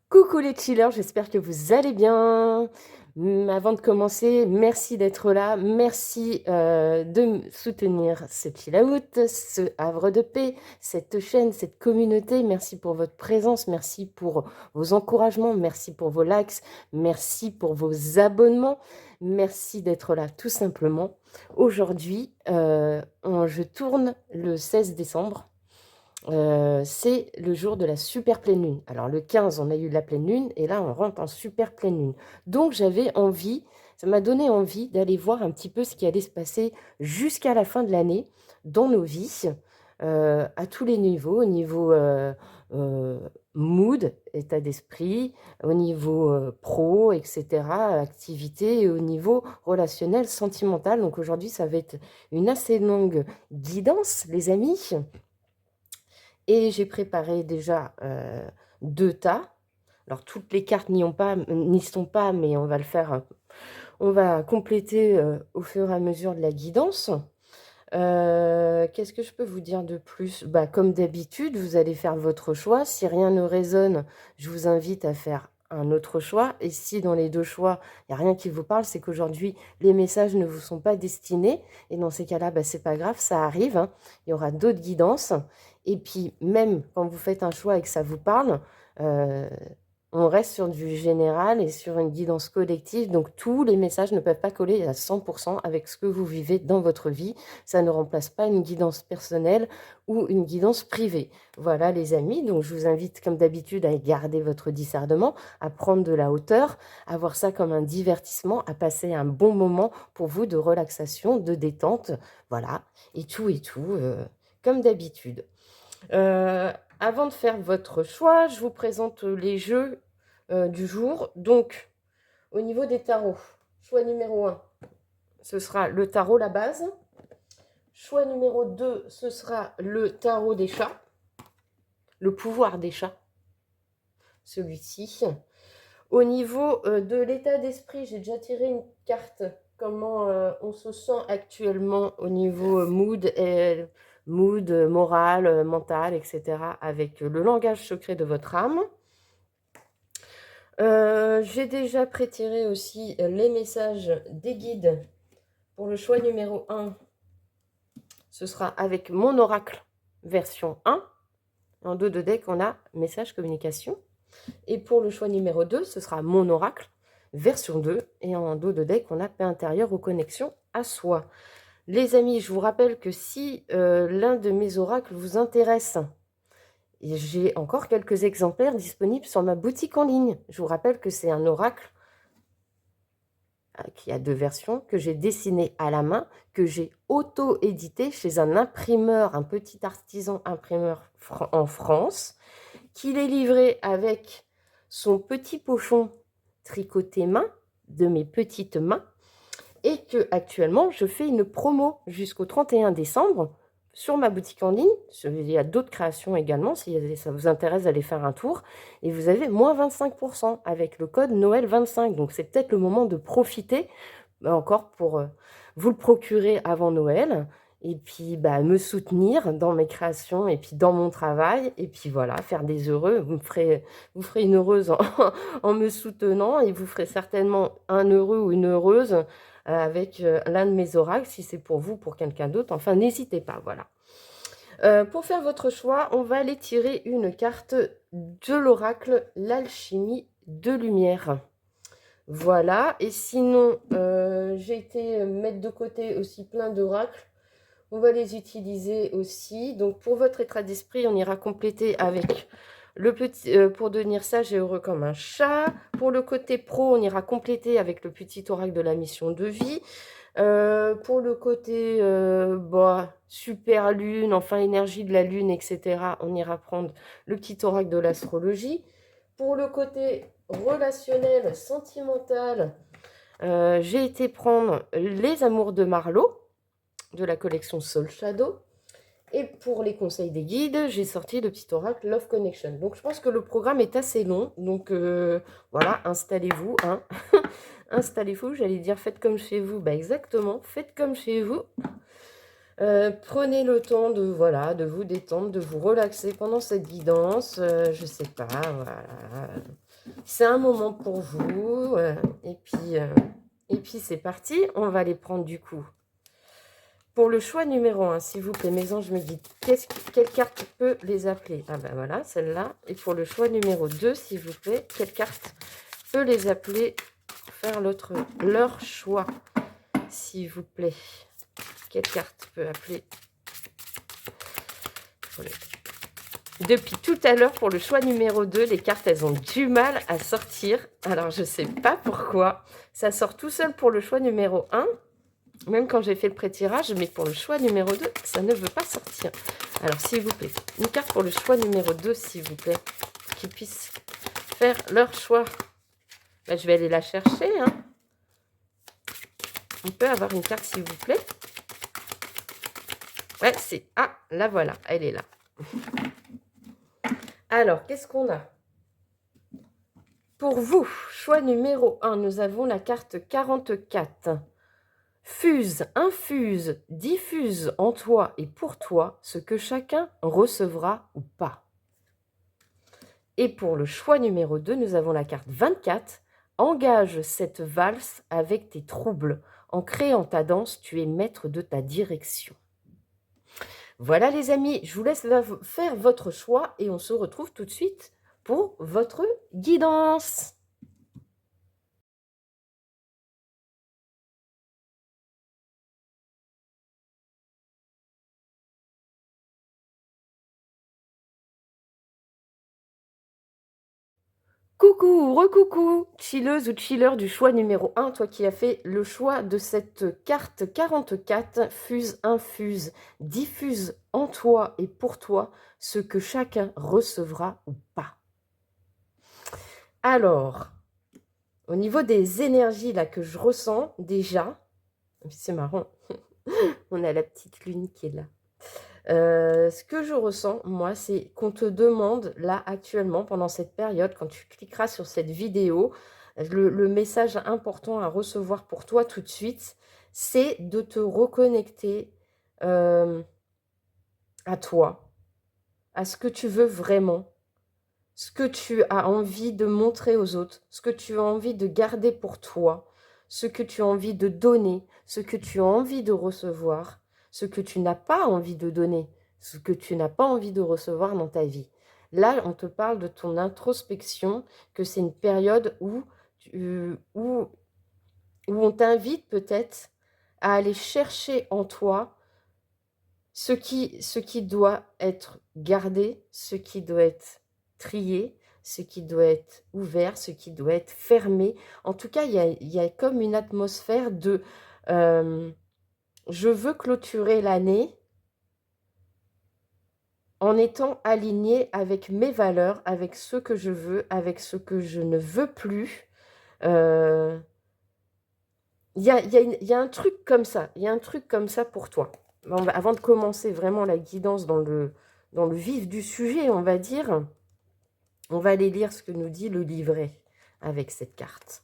Coucou les chillers, j'espère que vous allez bien. Avant de commencer, merci d'être là. Merci de soutenir ce chill out, ce havre de paix, cette chaîne, cette communauté. Merci pour votre présence, merci pour vos encouragements, merci pour vos likes, merci pour vos abonnements. Merci d'être là tout simplement. Aujourd'hui, je tourne le 16 décembre. C'est le jour de la super pleine lune. Alors le 15, on a eu la pleine lune et là, on rentre en super pleine lune. Donc j'avais envie, ça m'a donné envie d'aller voir un petit peu ce qui allait se passer jusqu'à la fin de l'année dans nos vies, à tous les niveaux, au niveau euh, mood, état d'esprit, au niveau pro, etc., activité, et au niveau relationnel, sentimental. Donc aujourd'hui, ça va être une assez longue guidance, les amis. Et j'ai préparé déjà 2 tas. Alors toutes les cartes n'y sont pas, mais on va le faire, on va compléter au fur et à mesure de la guidance. Qu'est-ce que je peux vous dire de plus? Bah, comme d'habitude, vous allez faire votre choix. Si rien ne résonne, je vous invite à faire un autre choix. Et si dans les 2 choix, il n'y a rien qui vous parle, c'est qu'aujourd'hui, les messages ne vous sont pas destinés. Et dans ces cas-là, bah, c'est pas grave, ça arrive, hein. Il y aura d'autres guidances. Et puis, même quand vous faites un choix et que ça vous parle, euh, on reste sur du général et sur une guidance collective. Donc, tous les messages ne peuvent pas coller à 100% avec ce que vous vivez dans votre vie. Ça ne remplace pas une guidance personnelle ou une guidance privée. Voilà les amis, donc je vous invite comme d'habitude à garder votre discernement, à prendre de la hauteur, à voir ça comme un divertissement, à passer un bon moment pour vous de relaxation, de détente, voilà, et tout, comme d'habitude. Avant de faire votre choix, je vous présente les jeux du jour. Donc, au niveau des tarots, choix numéro 1, ce sera le tarot la base. Choix numéro 2, ce sera le tarot des chats, le pouvoir des chats, celui-ci. Au niveau de l'état d'esprit, j'ai déjà tiré une carte, comment on se sent actuellement au niveau mood, moral, mental, etc. avec le langage secret de votre âme. J'ai déjà prétiré aussi les messages des guides pour le choix numéro 1. Ce sera avec mon oracle version 1. En dos de deck, on a message communication. Et pour le choix numéro 2, ce sera mon oracle version 2. Et en dos de deck, on a paix intérieure aux connexions à soi. Les amis, je vous rappelle que si l'un de mes oracles vous intéresse, j'ai encore quelques exemplaires disponibles sur ma boutique en ligne. Je vous rappelle que c'est un oracle qui a 2 versions, que j'ai dessiné à la main, que j'ai auto-édité chez un imprimeur, un petit artisan imprimeur en France, qu'il est livré avec son petit pochon tricoté main, de mes petites mains, et que actuellement je fais une promo jusqu'au 31 décembre sur ma boutique en ligne. Il y a d'autres créations également, si ça vous intéresse d'aller faire un tour. Et vous avez moins 25% avec le code Noël25. Donc c'est peut-être le moment de profiter encore pour vous le procurer avant Noël. Et puis me soutenir dans mes créations et puis dans mon travail. Et puis voilà, faire des heureux. Vous ferez une heureuse en me soutenant. Et vous ferez certainement un heureux ou une heureuse avec l'un de mes oracles, si c'est pour vous, pour quelqu'un d'autre. Enfin, n'hésitez pas, voilà. Pour faire votre choix, on va aller tirer une carte de l'oracle, l'alchimie de lumière. Voilà, et sinon, j'ai été mettre de côté aussi plein d'oracles. On va les utiliser aussi. Donc, pour votre état d'esprit, on ira compléter avec le petit, pour devenir sage et heureux comme un chat. Pour le côté pro, on ira compléter avec le petit oracle de la mission de vie. Pour le côté super lune, enfin énergie de la lune, etc., on ira prendre le petit oracle de l'astrologie. Pour le côté relationnel, sentimental, j'ai été prendre les amours de Marlowe, de la collection Soul Shadow. Et pour les conseils des guides, j'ai sorti le petit oracle Love Connection. Donc je pense que le programme est assez long. Donc voilà, installez-vous. Hein. Installez-vous, j'allais dire faites comme chez vous. Bah exactement, faites comme chez vous. Prenez le temps de, voilà, de vous détendre, de vous relaxer pendant cette guidance. Je sais pas, voilà. C'est un moment pour vous. Et puis c'est parti. On va les prendre du coup. Pour le choix numéro 1, s'il vous plaît, mes anges me guident. Quelle carte peut les appeler? Ah ben voilà, celle-là. Et pour le choix numéro 2, s'il vous plaît, quelle carte peut les appeler pour faire leur choix, s'il vous plaît? Quelle carte peut appeler? Depuis tout à l'heure, pour le choix numéro 2, les cartes, elles ont du mal à sortir. Alors, je ne sais pas pourquoi. Ça sort tout seul pour le choix numéro 1, même quand j'ai fait le pré-tirage, mais pour le choix numéro 2, ça ne veut pas sortir. Alors, s'il vous plaît, une carte pour le choix numéro 2, s'il vous plaît, pour qu'ils puissent faire leur choix. Ben, je vais aller la chercher. Hein. On peut avoir une carte, s'il vous plaît? Ouais, c'est... Ah, la voilà, elle est là. Alors, qu'est-ce qu'on a? Pour vous, choix numéro 1, nous avons la carte 44. Fuse, infuse, diffuse en toi et pour toi ce que chacun recevra ou pas. Et pour le choix numéro 2, nous avons la carte 24. Engage cette valse avec tes troubles. En créant ta danse, tu es maître de ta direction. Voilà les amis, je vous laisse faire votre choix et on se retrouve tout de suite pour votre guidance. Coucou, recoucou, chilleuse ou chilleur du choix numéro 1, toi qui as fait le choix de cette carte 44, fuse, infuse, diffuse en toi et pour toi ce que chacun recevra ou pas. Alors, au niveau des énergies là que je ressens déjà, c'est marrant, on a la petite lune qui est là. Ce que je ressens, moi, c'est qu'on te demande, là, actuellement, pendant cette période, quand tu cliqueras sur cette vidéo, le message important à recevoir pour toi tout de suite, c'est de te reconnecter à toi, à ce que tu veux vraiment, ce que tu as envie de montrer aux autres, ce que tu as envie de garder pour toi, ce que tu as envie de donner, ce que tu as envie de recevoir, ce que tu n'as pas envie de donner, ce que tu n'as pas envie de recevoir dans ta vie. Là, on te parle de ton introspection, que c'est une période où on t'invite peut-être à aller chercher en toi ce qui doit être gardé, ce qui doit être trié, ce qui doit être ouvert, ce qui doit être fermé. En tout cas, il y a comme une atmosphère de je veux clôturer l'année en étant aligné avec mes valeurs, avec ce que je veux, avec ce que je ne veux plus. Il y a un truc comme ça. Il y a un truc comme ça pour toi. Avant de commencer vraiment la guidance dans le vif du sujet, on va dire, on va aller lire ce que nous dit le livret avec cette carte.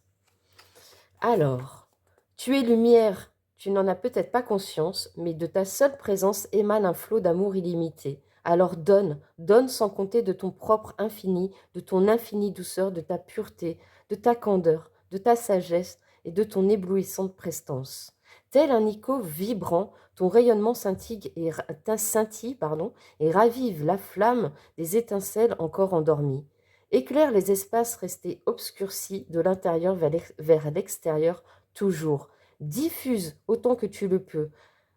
Alors, tu es lumière, tu n'en as peut-être pas conscience, mais de ta seule présence émane un flot d'amour illimité. Alors donne, donne sans compter de ton propre infini, de ton infinie douceur, de ta pureté, de ta candeur, de ta sagesse et de ton éblouissante prestance. Tel un écho vibrant, ton rayonnement scintille et ravive la flamme des étincelles encore endormies. Éclaire les espaces restés obscurcis de l'intérieur vers l'extérieur toujours. Diffuse autant que tu le peux.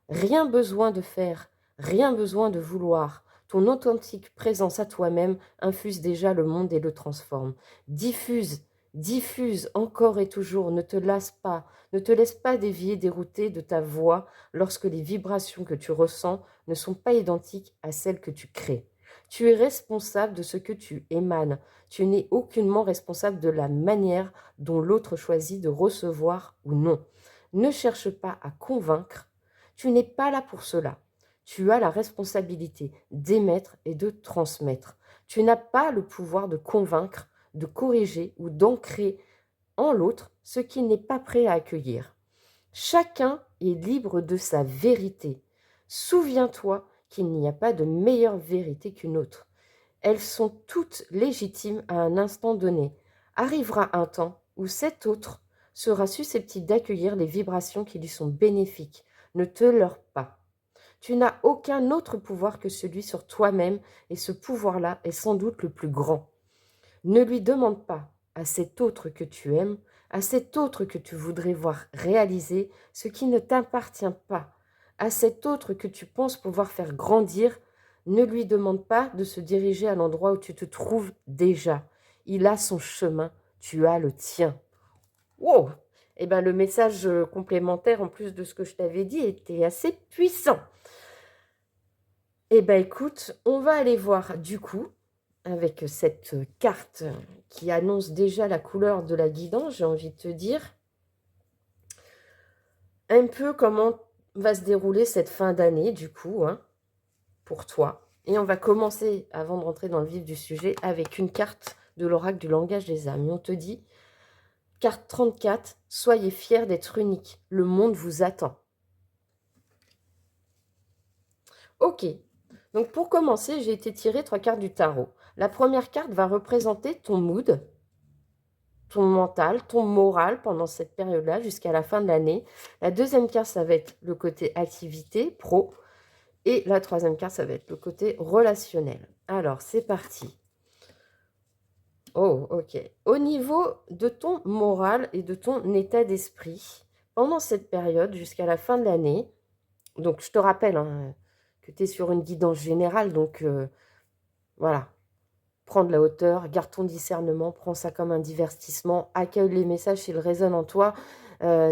Rien besoin de faire, rien besoin de vouloir. Ton authentique présence à toi-même infuse déjà le monde et le transforme. Diffuse, diffuse encore et toujours. Ne te lasse pas, ne te laisse pas dévier, dérouter de ta voix lorsque les vibrations que tu ressens ne sont pas identiques à celles que tu crées. Tu es responsable de ce que tu émanes. Tu n'es aucunement responsable de la manière dont l'autre choisit de recevoir ou non. Ne cherche pas à convaincre. Tu n'es pas là pour cela. Tu as la responsabilité d'émettre et de transmettre. Tu n'as pas le pouvoir de convaincre, de corriger ou d'ancrer en l'autre ce qu'il n'est pas prêt à accueillir. Chacun est libre de sa vérité. Souviens-toi qu'il n'y a pas de meilleure vérité qu'une autre. Elles sont toutes légitimes à un instant donné. Arrivera un temps où cet autre sera susceptible d'accueillir les vibrations qui lui sont bénéfiques. Ne te leurre pas. Tu n'as aucun autre pouvoir que celui sur toi-même et ce pouvoir-là est sans doute le plus grand. Ne lui demande pas à cet autre que tu aimes, à cet autre que tu voudrais voir réaliser ce qui ne t'appartient pas, à cet autre que tu penses pouvoir faire grandir. Ne lui demande pas de se diriger à l'endroit où tu te trouves déjà. Il a son chemin, tu as le tien. Wow! Eh bien, le message complémentaire, en plus de ce que je t'avais dit, était assez puissant. Eh bien, écoute, on va aller voir du coup, avec cette carte qui annonce déjà la couleur de la guidance, j'ai envie de te dire, un peu comment va se dérouler cette fin d'année, du coup, hein, pour toi. Et on va commencer, avant de rentrer dans le vif du sujet, avec une carte de l'oracle du langage des âmes. Et on te dit, carte 34, soyez fiers d'être unique, le monde vous attend. Ok, donc pour commencer, j'ai été tirer 3 cartes du tarot. La première carte va représenter ton mood, ton mental, ton moral pendant cette période-là jusqu'à la fin de l'année. La deuxième carte, ça va être le côté activité, pro. Et la troisième carte, ça va être le côté relationnel. Alors, c'est parti. Oh, ok. Au niveau de ton moral et de ton état d'esprit, pendant cette période jusqu'à la fin de l'année, donc je te rappelle hein, que tu es sur une guidance générale, donc voilà. Prends de la hauteur, garde ton discernement, prends ça comme un divertissement, accueille les messages s'ils résonnent en toi.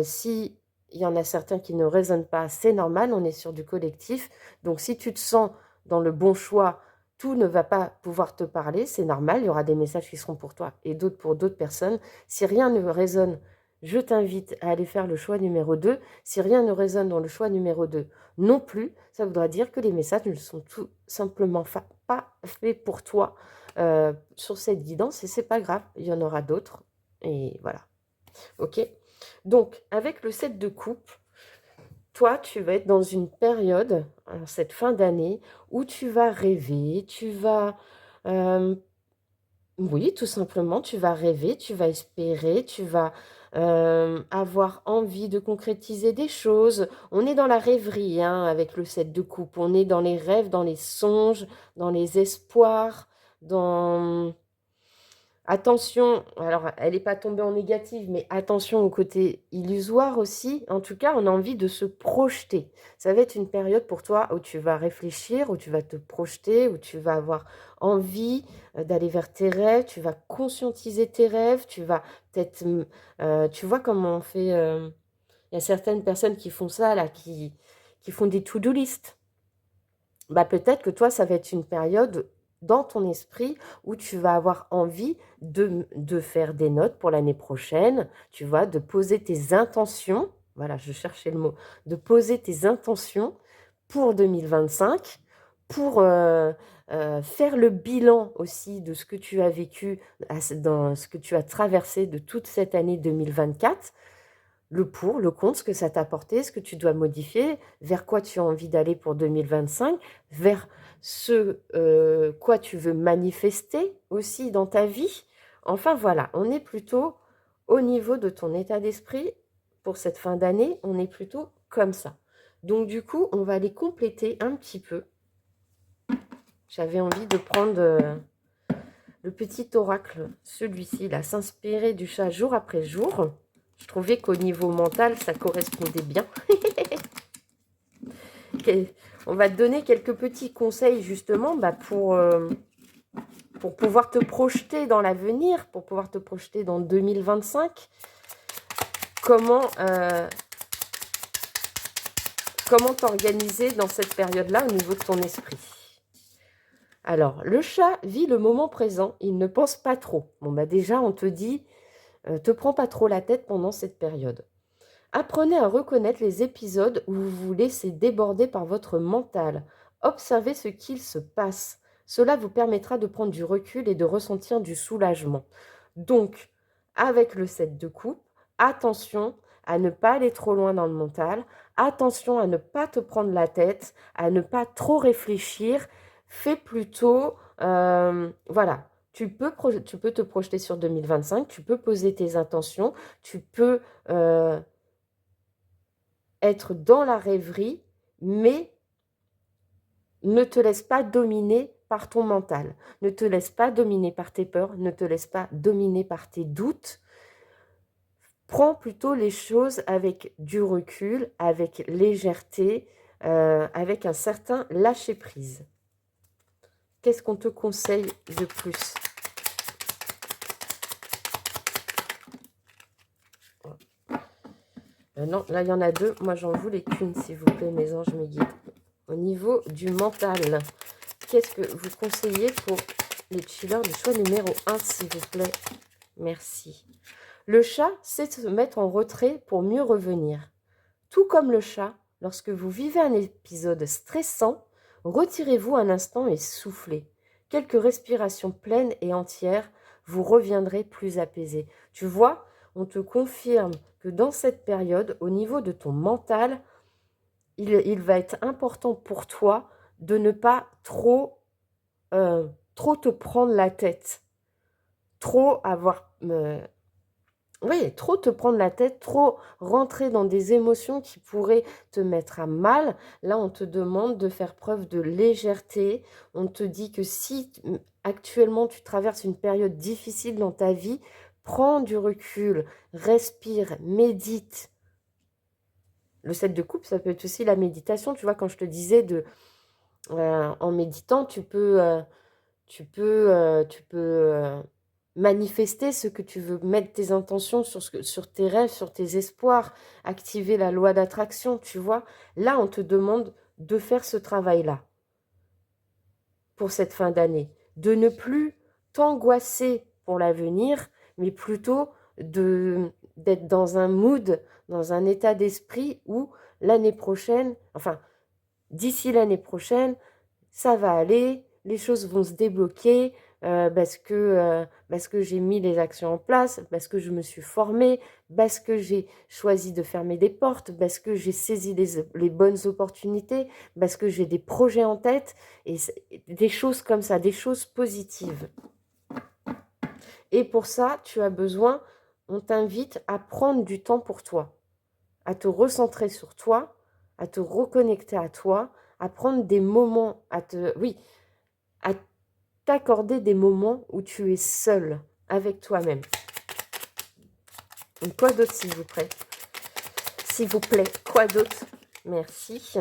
Si il y en a certains qui ne résonnent pas, c'est normal, on est sur du collectif. Donc si tu te sens dans le bon choix, tout ne va pas pouvoir te parler, c'est normal, il y aura des messages qui seront pour toi et d'autres pour d'autres personnes. Si rien ne résonne, je t'invite à aller faire le choix numéro 2. Si rien ne résonne dans le choix numéro 2 non plus, ça voudra dire que les messages ne sont tout simplement pas faits pour toi. Sur cette guidance et c'est pas grave, il y en aura d'autres et voilà. Ok, donc avec le 7 de coupe, toi tu vas être dans une période en cette fin d'année où tu vas rêver, tu vas oui, tout simplement, tu vas rêver, tu vas espérer, tu vas avoir envie de concrétiser des choses. On est dans la rêverie hein, avec le 7 de coupe. On est dans les rêves, dans les songes, dans les espoirs, dans attention, alors elle n'est pas tombée en négative, mais attention au côté illusoire aussi. En tout cas, on a envie de se projeter. Ça va être une période pour toi où tu vas réfléchir, où tu vas te projeter, où tu vas avoir envie d'aller vers tes rêves, tu vas conscientiser tes rêves, tu vas peut-être, tu vois comment on fait, il y a certaines personnes qui font ça, là, qui font des to-do list. Bah, peut-être que toi, ça va être une période dans ton esprit où tu vas avoir envie de faire des notes pour l'année prochaine, tu vois, de poser tes intentions, voilà, je cherchais le mot, de poser tes intentions pour 2025, pour faire le bilan aussi de ce que tu as vécu, dans ce que tu as traversé de toute cette année 2024, le pour, le contre, ce que ça t'a apporté, ce que tu dois modifier, vers quoi tu as envie d'aller pour 2025, vers ce quoi tu veux manifester aussi dans ta vie. Enfin voilà, on est plutôt au niveau de ton état d'esprit pour cette fin d'année, on est plutôt comme ça. Donc du coup, on va aller compléter un petit peu. J'avais envie de prendre le petit oracle, celui-ci, là, s'inspirer du chat jour après jour. Je trouvais qu'au niveau mental, ça correspondait bien. On va te donner quelques petits conseils justement pour pouvoir te projeter dans l'avenir, pour pouvoir te projeter dans 2025. Comment t'organiser dans cette période-là au niveau de ton esprit. Alors, le chat vit le moment présent, il ne pense pas trop. Bon, bah déjà, on te dit, te prends pas trop la tête pendant cette période. Apprenez à reconnaître les épisodes où vous vous laissez déborder par votre mental. Observez ce qu'il se passe. Cela vous permettra de prendre du recul et de ressentir du soulagement. Donc, avec le 7 de coupe, attention à ne pas aller trop loin dans le mental. Attention à ne pas te prendre la tête, à ne pas trop réfléchir. Fais plutôt, voilà, tu peux te projeter sur 2025, tu peux poser tes intentions, tu peux être dans la rêverie, mais ne te laisse pas dominer par ton mental. Ne te laisse pas dominer par tes peurs, ne te laisse pas dominer par tes doutes. Prends plutôt les choses avec du recul, avec légèreté, avec un certain lâcher-prise. Qu'est-ce qu'on te conseille de plus? Non, là, il y en a deux. Moi, j'en voulais qu'une, s'il vous plaît, mes anges, mes guides. Au niveau du mental, qu'est-ce que vous conseillez pour les chillers du choix numéro 1, s'il vous plaît? Merci. Le chat sait se mettre en retrait pour mieux revenir. Tout comme le chat, lorsque vous vivez un épisode stressant, retirez-vous un instant et soufflez. Quelques respirations pleines et entières, vous reviendrez plus apaisé. Tu vois, on te confirme que dans cette période, au niveau de ton mental, il va être important pour toi de ne pas trop te prendre la tête, trop avoir... oui, trop te prendre la tête, trop rentrer dans des émotions qui pourraient te mettre à mal. Là, on te demande de faire preuve de légèreté. On te dit que si actuellement tu traverses une période difficile dans ta vie, prends du recul, respire, médite. Le 7 de coupe, ça peut être aussi la méditation. Tu vois, quand je te disais en méditant, tu peux manifester ce que tu veux, mettre tes intentions sur tes rêves, sur tes espoirs, activer la loi d'attraction, tu vois. Là, on te demande de faire ce travail-là pour cette fin d'année, de ne plus t'angoisser pour l'avenir, mais plutôt d'être dans un mood, dans un état d'esprit où l'année prochaine, enfin, d'ici l'année prochaine, ça va aller, les choses vont se débloquer parce que j'ai mis les actions en place, parce que je me suis formée, parce que j'ai choisi de fermer des portes, parce que j'ai saisi les bonnes opportunités, parce que j'ai des projets en tête, et des choses comme ça, des choses positives. Et pour ça, tu as besoin, on t'invite à prendre du temps pour toi, à te recentrer sur toi, à te reconnecter à toi, à prendre des moments, à t'accorder des moments où tu es seul avec toi-même. Et quoi d'autre, s'il vous plaît? S'il vous plaît, quoi d'autre? Merci.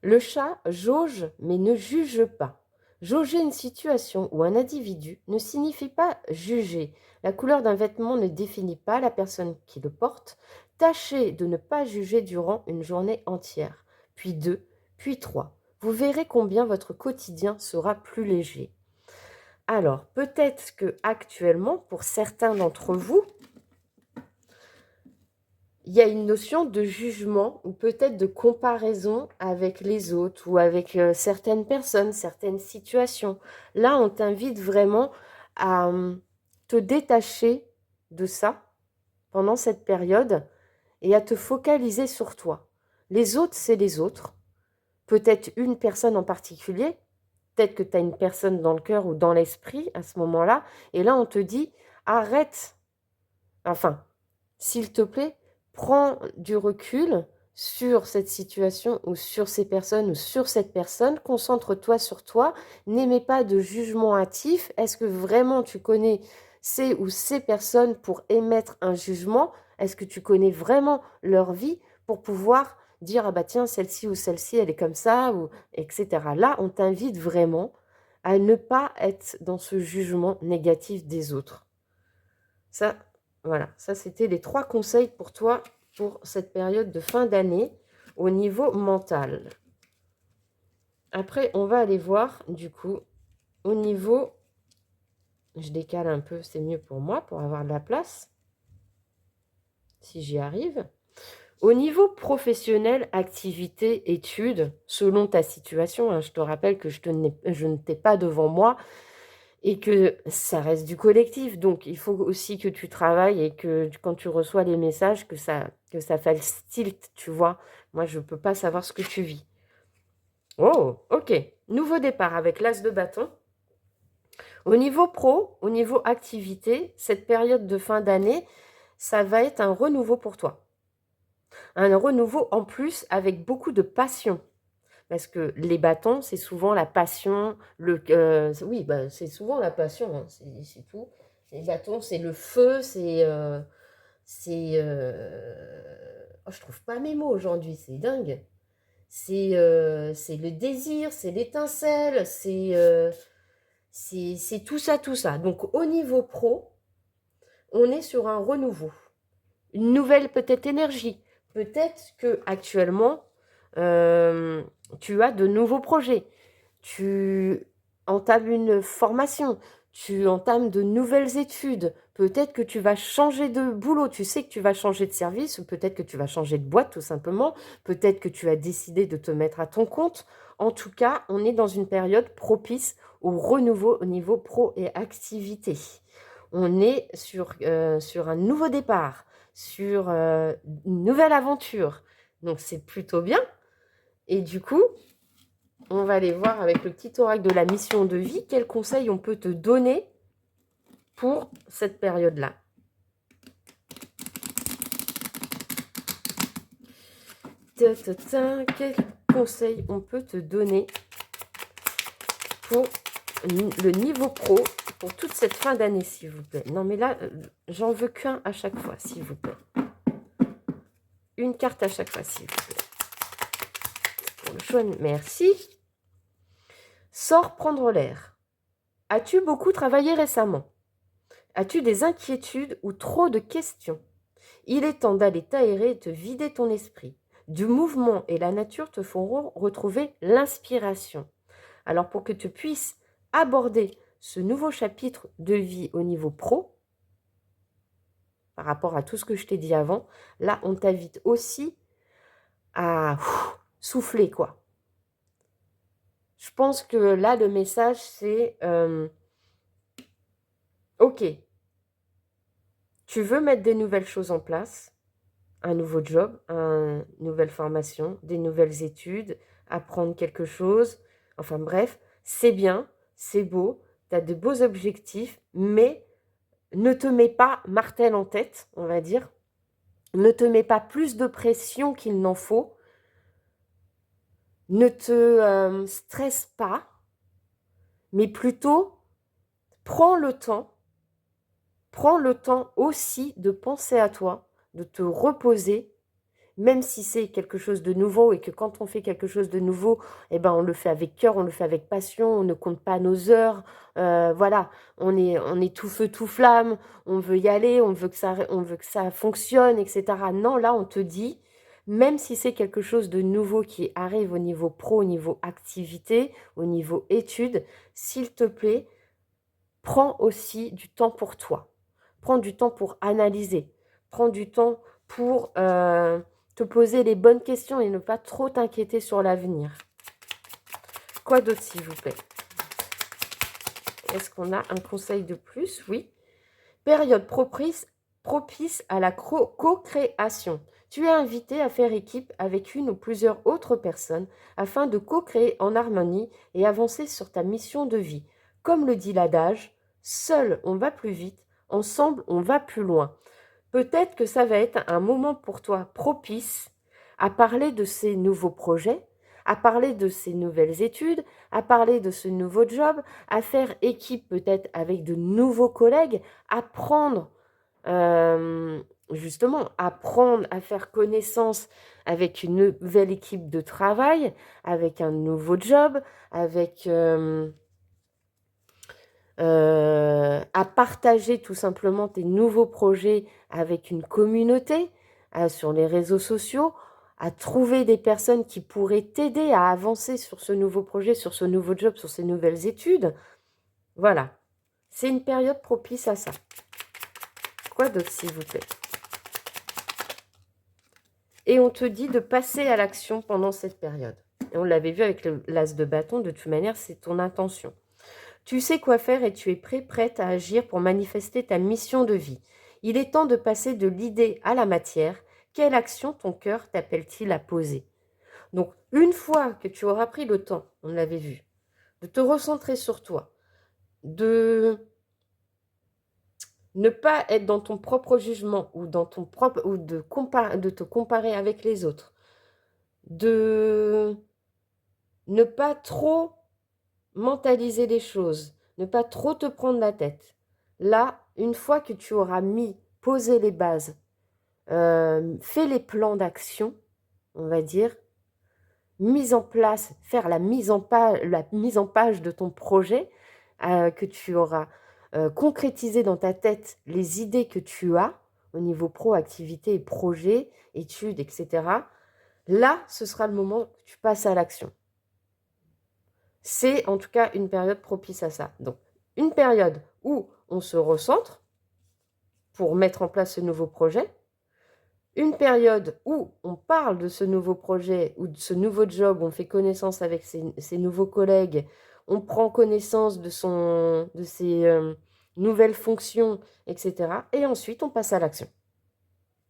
Le chat jauge, mais ne juge pas. Jauger une situation ou un individu ne signifie pas juger. La couleur d'un vêtement ne définit pas la personne qui le porte. Tâchez de ne pas juger durant une journée entière, puis 2, puis 3. Vous verrez combien votre quotidien sera plus léger. Alors, peut-être que actuellement, pour certains d'entre vous, il y a une notion de jugement ou peut-être de comparaison avec les autres ou avec certaines personnes, certaines situations. Là, on t'invite vraiment à te détacher de ça pendant cette période et à te focaliser sur toi. Les autres, c'est les autres. Peut-être une personne en particulier. Peut-être que tu as une personne dans le cœur ou dans l'esprit à ce moment-là. Et là, on te dit, arrête. Enfin, s'il te plaît, prends du recul sur cette situation ou sur ces personnes ou sur cette personne. Concentre-toi sur toi. N'émets pas de jugement hâtif. Est-ce que vraiment tu connais ces ou ces personnes pour émettre un jugement? Est-ce que tu connais vraiment leur vie pour pouvoir dire, ah bah tiens, celle-ci ou celle-ci, elle est comme ça, ou etc. Là, on t'invite vraiment à ne pas être dans ce jugement négatif des autres. Ça, voilà, ça c'était les 3 conseils pour toi pour cette période de fin d'année au niveau mental. Après, on va aller voir du coup au niveau, je décale un peu, c'est mieux pour moi pour avoir de la place, si j'y arrive. Au niveau professionnel, activité, études, selon ta situation, hein, je te rappelle que je ne t'ai pas devant moi et que ça reste du collectif. Donc il faut aussi que tu travailles et que quand tu reçois les messages, que ça fasse tilt, tu vois? Moi, je ne peux pas savoir ce que tu vis. Oh, OK. Nouveau départ avec l'as de bâton. Au niveau pro, au niveau activité, cette période de fin d'année, ça va être un renouveau pour toi. Un renouveau en plus avec beaucoup de passion. Parce que les bâtons, c'est souvent la passion, oui, bah, c'est souvent la passion, hein, c'est tout. Les bâtons, c'est le feu, oh, je trouve pas mes mots aujourd'hui, c'est dingue. C'est le désir, c'est l'étincelle, c'est tout ça, tout ça. Donc au niveau pro, on est sur un renouveau, une nouvelle peut-être énergie. Peut-être que actuellement, tu as de nouveaux projets, tu entames une formation, tu entames de nouvelles études, peut-être que tu vas changer de boulot, tu sais que tu vas changer de service, ou peut-être que tu vas changer de boîte tout simplement, peut-être que tu as décidé de te mettre à ton compte. En tout cas, on est dans une période propice au renouveau au niveau pro et activité. On est sur un nouveau départ, sur une nouvelle aventure. Donc c'est plutôt bien. Et du coup, on va aller voir avec le petit oracle de la mission de vie, quels conseils on peut te donner pour cette période-là. Quels conseils on peut te donner pour le niveau pro pour toute cette fin d'année, s'il vous plaît. Non, mais là, j'en veux qu'un à chaque fois, s'il vous plaît. Une carte à chaque fois, s'il vous plaît. Pour le choix, merci. Sors prendre l'air. As-tu beaucoup travaillé récemment? As-tu des inquiétudes ou trop de questions? Il est temps d'aller t'aérer et te vider ton esprit. Du mouvement et la nature te feront retrouver l'inspiration. Alors pour que tu puisses aborder ce nouveau chapitre de vie au niveau pro, par rapport à tout ce que je t'ai dit avant, là on t'invite aussi à souffler quoi. Je pense que là le message c'est ok, tu veux mettre des nouvelles choses en place, un nouveau job, une nouvelle formation, des nouvelles études, apprendre quelque chose. Enfin bref, c'est bien, c'est beau, tu as de beaux objectifs, mais ne te mets pas martel en tête, on va dire. Ne te mets pas plus de pression qu'il n'en faut. Ne te stresse pas, mais plutôt prends le temps aussi de penser à toi, de te reposer, même si c'est quelque chose de nouveau et que quand on fait quelque chose de nouveau, eh ben, on le fait avec cœur, on le fait avec passion, on ne compte pas nos heures. Voilà, on est tout feu, tout flamme, on veut y aller, on veut que ça fonctionne, etc. Non, là, on te dit, même si c'est quelque chose de nouveau qui arrive au niveau pro, au niveau activité, au niveau études, s'il te plaît, prends aussi du temps pour toi. Prends du temps pour analyser. Prends du temps pour te poser les bonnes questions et ne pas trop t'inquiéter sur l'avenir. Quoi d'autre, s'il vous plaît? Est-ce qu'on a un conseil de plus? Oui. Période propice à la co-création. Tu es invité à faire équipe avec une ou plusieurs autres personnes afin de co-créer en harmonie et avancer sur ta mission de vie. Comme le dit l'adage, seul on va plus vite, ensemble on va plus loin. Peut-être que ça va être un moment pour toi propice à parler de ces nouveaux projets, à parler de ces nouvelles études, à parler de ce nouveau job, à faire équipe peut-être avec de nouveaux collègues, apprendre justement, apprendre à faire connaissance avec une nouvelle équipe de travail, avec un nouveau job, avec à partager tout simplement tes nouveaux projets avec une communauté sur les réseaux sociaux, à trouver des personnes qui pourraient t'aider à avancer sur ce nouveau projet, sur ce nouveau job, sur ces nouvelles études. Voilà, c'est une période propice à ça. Quoi d'autre, s'il vous plaît? Et on te dit de passer à l'action pendant cette période. Et on l'avait vu avec l'as de bâton, de toute manière, c'est ton intention. Tu sais quoi faire et tu es prête à agir pour manifester ta mission de vie. Il est temps de passer de l'idée à la matière. Quelle action ton cœur t'appelle-t-il à poser? Donc, une fois que tu auras pris le temps, on l'avait vu, de te recentrer sur toi, de ne pas être dans ton propre jugement ou dans ton propre ou de te comparer avec les autres, de ne pas trop mentaliser les choses, ne pas trop te prendre la tête. Là, une fois que tu auras posé les bases, fait les plans d'action, on va dire, mise en place, faire la mise en page de ton projet, que tu auras concrétisé dans ta tête les idées que tu as au niveau pro, activité, projet, études, etc. Là, ce sera le moment que tu passes à l'action. C'est en tout cas une période propice à ça. Donc, une période où on se recentre pour mettre en place ce nouveau projet, une période où on parle de ce nouveau projet ou de ce nouveau job, on fait connaissance avec ses nouveaux collègues, on prend connaissance de ses nouvelles fonctions, etc. Et ensuite, on passe à l'action.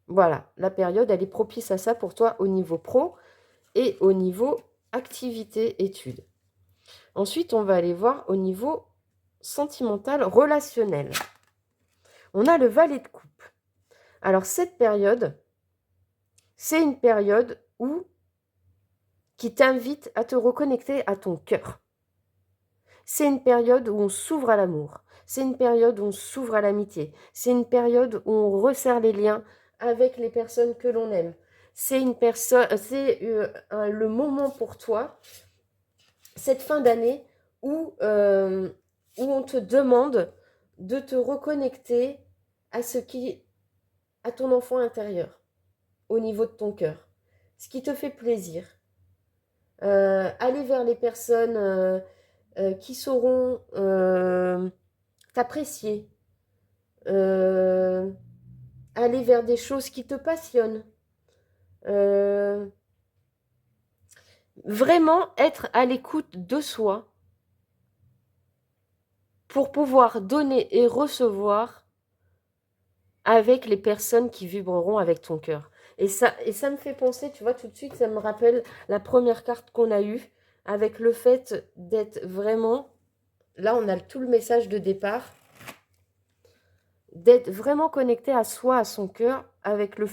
Voilà, la période, elle est propice à ça pour toi au niveau pro et au niveau activité-études. Ensuite, on va aller voir au niveau sentimental, relationnel. On a le valet de coupe. Alors, cette période, c'est une période qui t'invite à te reconnecter à ton cœur. C'est une période où on s'ouvre à l'amour. C'est une période où on s'ouvre à l'amitié. C'est une période où on resserre les liens avec les personnes que l'on aime. C'est le moment pour toi, cette fin d'année, où on te demande de te reconnecter à ton enfant intérieur, au niveau de ton cœur. Ce qui te fait plaisir. Aller vers les personnes qui sauront t'apprécier. Aller vers des choses qui te passionnent. Vraiment être à l'écoute de soi pour pouvoir donner et recevoir avec les personnes qui vibreront avec ton cœur. Et ça me fait penser, tu vois, tout de suite, ça me rappelle la première carte qu'on a eue, avec le fait d'être vraiment, là on a tout le message de départ, d'être vraiment connecté à soi, à son cœur, avec le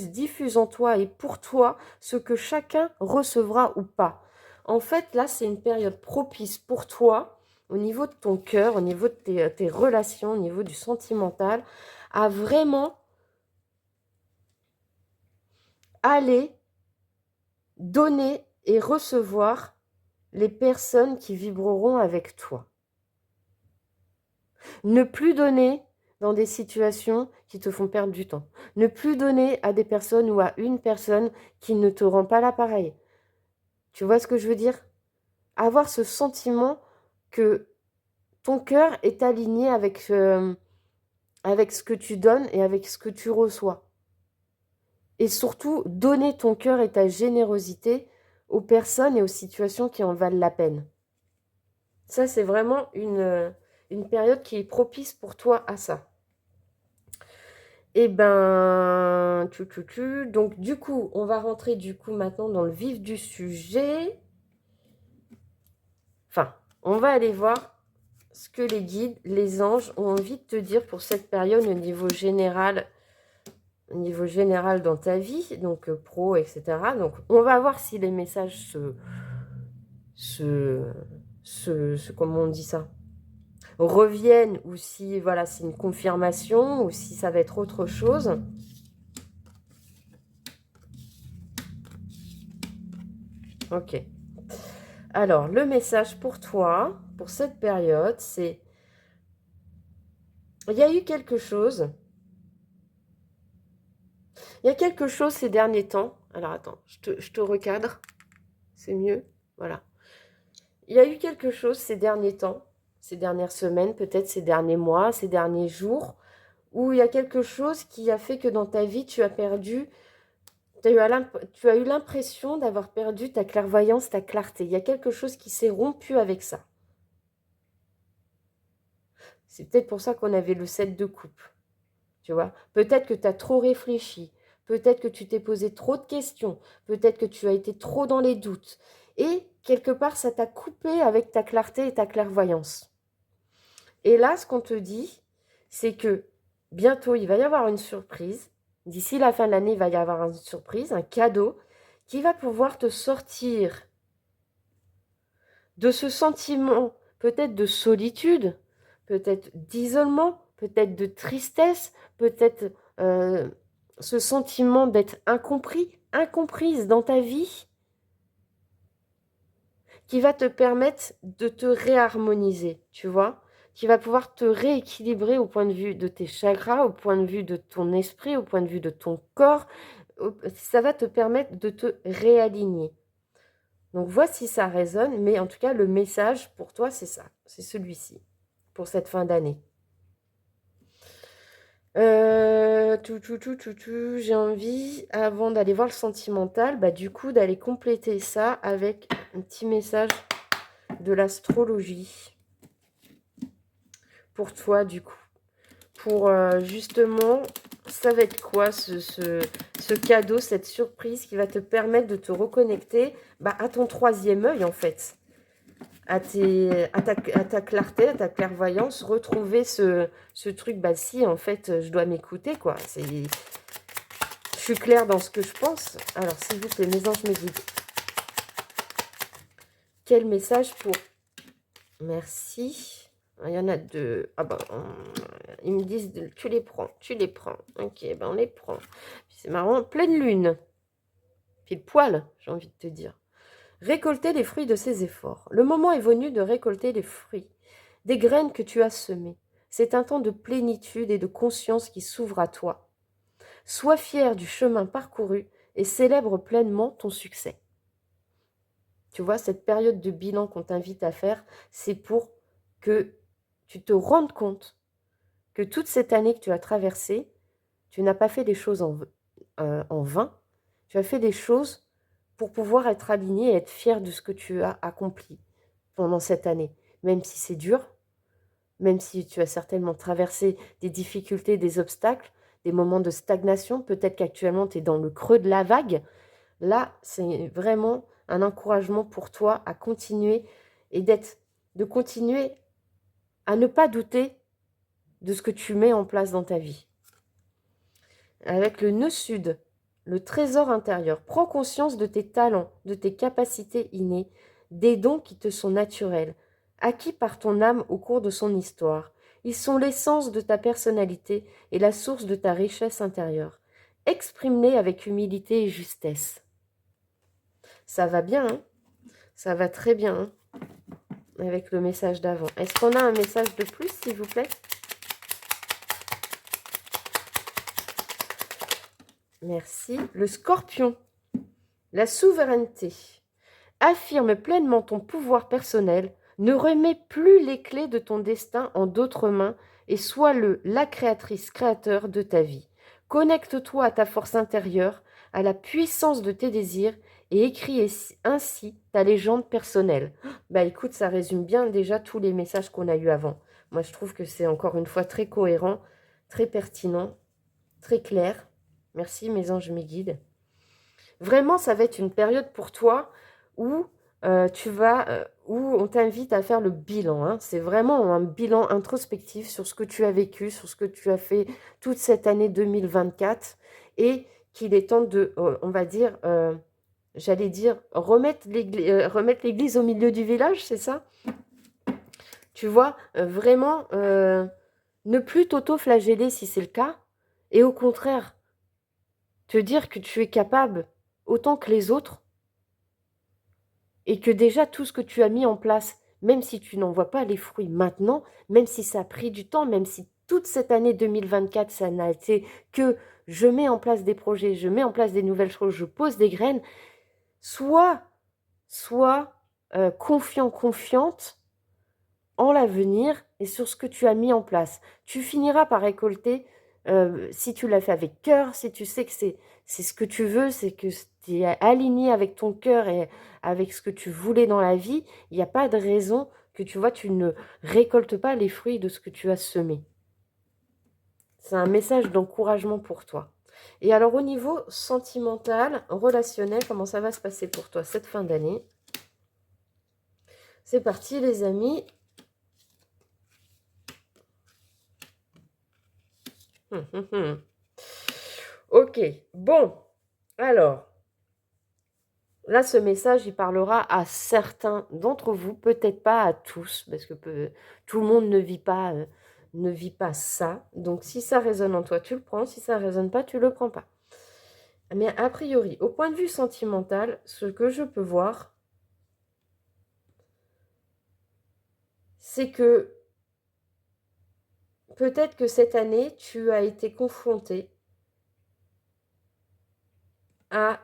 diffuse en toi et pour toi, ce que chacun recevra ou pas. En fait, là, c'est une période propice pour toi, au niveau de ton cœur, au niveau de tes relations, au niveau du sentimental, à vraiment aller donner et recevoir les personnes qui vibreront avec toi. Ne plus donner dans des situations qui te font perdre du temps. Ne plus donner à des personnes ou à une personne qui ne te rend pas l'appareil. Tu vois ce que je veux dire? Avoir ce sentiment que ton cœur est aligné avec ce que tu donnes et avec ce que tu reçois. Et surtout, donner ton cœur et ta générosité aux personnes et aux situations qui en valent la peine. Ça, c'est vraiment une période qui est propice pour toi à ça. Eh ben, donc du coup, on va rentrer maintenant dans le vif du sujet. Enfin, on va aller voir ce que les guides, les anges ont envie de te dire pour cette période au niveau général dans ta vie, donc pro, etc. Donc, on va voir si les messages comment on dit ça, reviennent ou si, voilà, c'est une confirmation ou si ça va être autre chose. Ok. Alors, le message pour toi, pour cette période, c'est... Il y a eu quelque chose. Il y a quelque chose ces derniers temps. Alors, attends, je te recadre. C'est mieux. Voilà. Il y a eu quelque chose ces derniers temps, ces dernières semaines, peut-être ces derniers mois, ces derniers jours, où il y a quelque chose qui a fait que dans ta vie, tu as eu l'impression d'avoir perdu ta clairvoyance, ta clarté. Il y a quelque chose qui s'est rompu avec ça. C'est peut-être pour ça qu'on avait le 7 de coupe. Tu vois? Peut-être que tu as trop réfléchi. Peut-être que tu t'es posé trop de questions. Peut-être que tu as été trop dans les doutes. Et quelque part, ça t'a coupé avec ta clarté et ta clairvoyance. Et là, ce qu'on te dit, c'est que bientôt, il va y avoir une surprise. D'ici la fin de l'année, il va y avoir une surprise, un cadeau qui va pouvoir te sortir de ce sentiment peut-être de solitude, peut-être d'isolement, peut-être de tristesse, peut-être ce sentiment d'être incompris, incomprise dans ta vie, qui va te permettre de te réharmoniser, tu vois, qui va pouvoir te rééquilibrer au point de vue de tes chakras, au point de vue de ton esprit, au point de vue de ton corps. Ça va te permettre de te réaligner. Donc voici ça résonne, mais en tout cas, le message pour toi, c'est ça, c'est celui-ci, pour cette fin d'année. J'ai envie, avant d'aller voir le sentimental, bah, du coup, d'aller compléter ça avec un petit message de l'astrologie. Pour toi, du coup. Pour justement, ça va être quoi ce cadeau, cette surprise qui va te permettre de te reconnecter à ton troisième œil, en fait. À ta clarté, à ta clairvoyance, retrouver ce truc, si, en fait, je dois m'écouter, quoi. Je suis claire dans ce que je pense. Alors, s'il vous plaît, mes anges me guident. Quel message pour... Merci. Il y en a deux. Ah ils me disent, tu les prends, tu les prends. Ok, on les prend. C'est marrant, pleine lune. Pile poil, j'ai envie de te dire. Récolter les fruits de ses efforts. Le moment est venu de récolter les fruits des graines que tu as semées. C'est un temps de plénitude et de conscience qui s'ouvre à toi. Sois fier du chemin parcouru et célèbre pleinement ton succès. Tu vois, cette période de bilan qu'on t'invite à faire, c'est pour que tu te rendes compte que toute cette année que tu as traversée, tu n'as pas fait des choses en vain. Tu as fait des choses pour pouvoir être aligné et être fier de ce que tu as accompli pendant cette année. Même si c'est dur, même si tu as certainement traversé des difficultés, des obstacles, des moments de stagnation, peut-être qu'actuellement tu es dans le creux de la vague. Là, c'est vraiment un encouragement pour toi à continuer et de continuer à ne pas douter de ce que tu mets en place dans ta vie. Avec le nœud sud, le trésor intérieur, prends conscience de tes talents, de tes capacités innées, des dons qui te sont naturels, acquis par ton âme au cours de son histoire. Ils sont l'essence de ta personnalité et la source de ta richesse intérieure. Exprime-les avec humilité et justesse. Ça va bien, hein? Ça va très bien, hein, avec le message d'avant. Est-ce qu'on a un message de plus, s'il vous plaît? Merci. Le scorpion. La souveraineté. Affirme pleinement ton pouvoir personnel. Ne remets plus les clés de ton destin en d'autres mains et sois la créatrice, créateur de ta vie. Connecte-toi à ta force intérieure, à la puissance de tes désirs et écris ainsi ta légende personnelle. Écoute, ça résume bien déjà tous les messages qu'on a eus avant. Moi, je trouve que c'est encore une fois très cohérent, très pertinent, très clair. Merci mes anges, mes guides. Vraiment, ça va être une période pour toi où où on t'invite à faire le bilan, hein. C'est vraiment un bilan introspectif sur ce que tu as vécu, sur ce que tu as fait toute cette année 2024 et qu'il est temps de, on va dire, j'allais dire, remettre l'église au milieu du village, c'est ça? Tu vois, vraiment, ne plus t'auto-flageller si c'est le cas et au contraire, te dire que tu es capable autant que les autres et que déjà tout ce que tu as mis en place, même si tu n'en vois pas les fruits maintenant, même si ça a pris du temps, même si toute cette année 2024, ça n'a été que je mets en place des projets, je mets en place des nouvelles choses, je pose des graines, sois confiant, confiante en l'avenir et sur ce que tu as mis en place. Tu finiras par récolter, si tu l'as fait avec cœur, si tu sais que c'est ce que tu veux, c'est que tu es aligné avec ton cœur et avec ce que tu voulais dans la vie, il n'y a pas de raison que tu vois, tu ne récoltes pas les fruits de ce que tu as semé. C'est un message d'encouragement pour toi. Et alors, au niveau sentimental, relationnel, comment ça va se passer pour toi cette fin d'année? C'est parti, les amis. Ok, bon. Alors, là, ce message, il parlera à certains d'entre vous, peut-être pas à tous, parce que tout le monde ne vit pas ça. Donc, si ça résonne en toi, tu le prends. Si ça ne résonne pas, tu ne le prends pas. Mais a priori, au point de vue sentimental, ce que je peux voir, c'est que peut-être que cette année, tu as été confronté à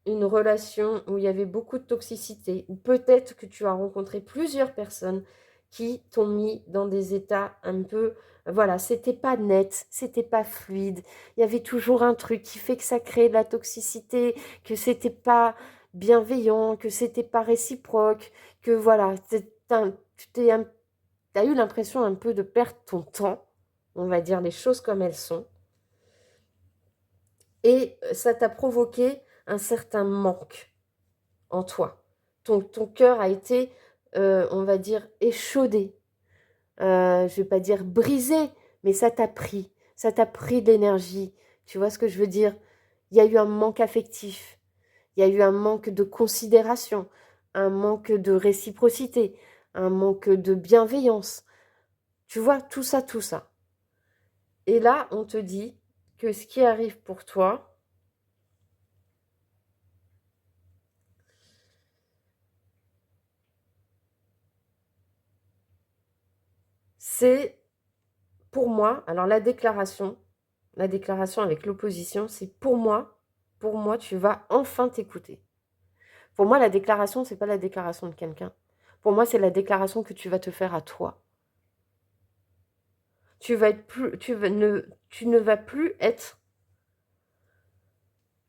une relation où il y avait beaucoup de toxicité, ou peut-être que tu as rencontré plusieurs personnes qui t'ont mis dans des états un peu, voilà, c'était pas net, c'était pas fluide, il y avait toujours un truc qui fait que ça crée de la toxicité, que c'était pas bienveillant, que c'était pas réciproque, que voilà, tu as eu l'impression un peu de perdre ton temps, on va dire les choses comme elles sont, et ça t'a provoqué un certain manque en toi. Ton cœur a été, on va dire, échaudé. Je ne vais pas dire brisé, mais ça t'a pris. Ça t'a pris de l'énergie. Tu vois ce que je veux dire? Il y a eu un manque affectif. Il y a eu un manque de considération, un manque de réciprocité, un manque de bienveillance. Tu vois, tout ça, tout ça. Et là, on te dit que ce qui arrive pour toi, c'est pour moi, alors la déclaration avec l'opposition, c'est pour moi, tu vas enfin t'écouter. Pour moi, la déclaration, c'est pas la déclaration de quelqu'un. Pour moi, c'est la déclaration que tu vas te faire à toi. Tu ne vas plus être.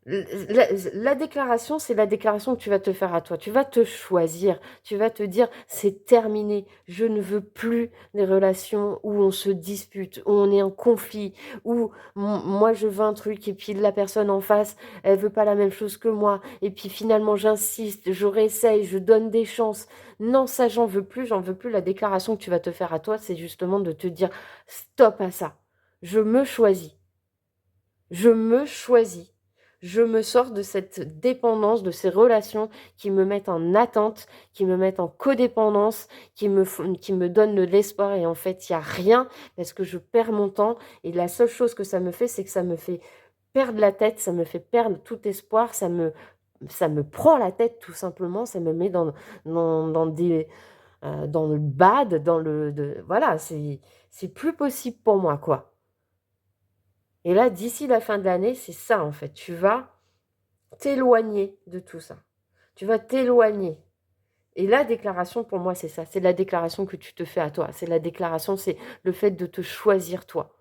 La déclaration, c'est la déclaration que tu vas te faire à toi. Tu vas te choisir. Tu vas te dire, c'est terminé. Je ne veux plus des relations où on se dispute, où on est en conflit, où moi je veux un truc et puis la personne en face, elle veut pas la même chose que moi. Et puis finalement, j'insiste, je réessaye, je donne des chances. Non, ça, j'en veux plus. J'en veux plus. La déclaration que tu vas te faire à toi, c'est justement de te dire, stop à ça. Je me choisis. Je me choisis. Je me sors de cette dépendance, de ces relations qui me mettent en attente, qui me mettent en codépendance, qui me donnent de l'espoir. Et en fait, il n'y a rien parce que je perds mon temps. Et la seule chose que ça me fait, c'est que ça me fait perdre la tête, ça me fait perdre tout espoir, ça me prend la tête tout simplement, ça me met dans le bad, voilà, c'est plus possible pour moi, quoi. Et là, d'ici la fin de l'année, c'est ça en fait. Tu vas t'éloigner de tout ça. Tu vas t'éloigner. Et la déclaration, pour moi, c'est ça. C'est la déclaration que tu te fais à toi. C'est la déclaration, c'est le fait de te choisir toi.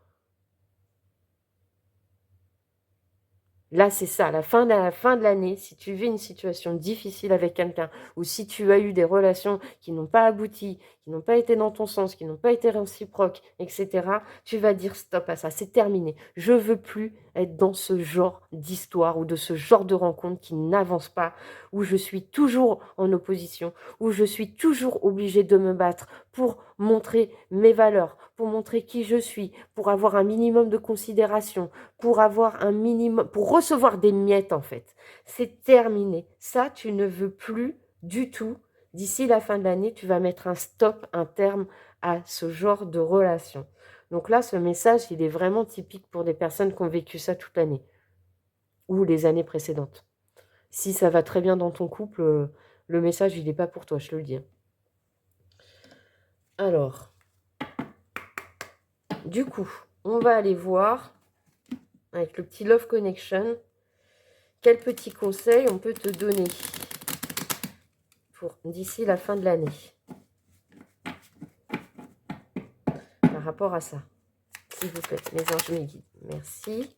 Là, c'est ça, la fin de l'année, si tu vis une situation difficile avec quelqu'un, ou si tu as eu des relations qui n'ont pas abouti, qui n'ont pas été dans ton sens, qui n'ont pas été réciproques, etc., tu vas dire stop à ça, c'est terminé. Je veux plus être dans ce genre d'histoire ou de ce genre de rencontre qui n'avance pas, où je suis toujours en opposition, où je suis toujours obligée de me battre pour montrer mes valeurs, pour montrer qui je suis, pour avoir un minimum de considération, pour avoir un minimum, pour recevoir des miettes en fait. C'est terminé. Ça, tu ne veux plus du tout. D'ici la fin de l'année, tu vas mettre un stop, un terme à ce genre de relation. Donc là, ce message, il est vraiment typique pour des personnes qui ont vécu ça toute l'année ou les années précédentes. Si ça va très bien dans ton couple, le message, il n'est pas pour toi, je te le dis. Alors, du coup, on va aller voir avec le petit Love Connection quel petit conseil on peut te donner pour d'ici la fin de l'année par rapport à ça, s'il vous plaît, mes anges, mes guides. Merci.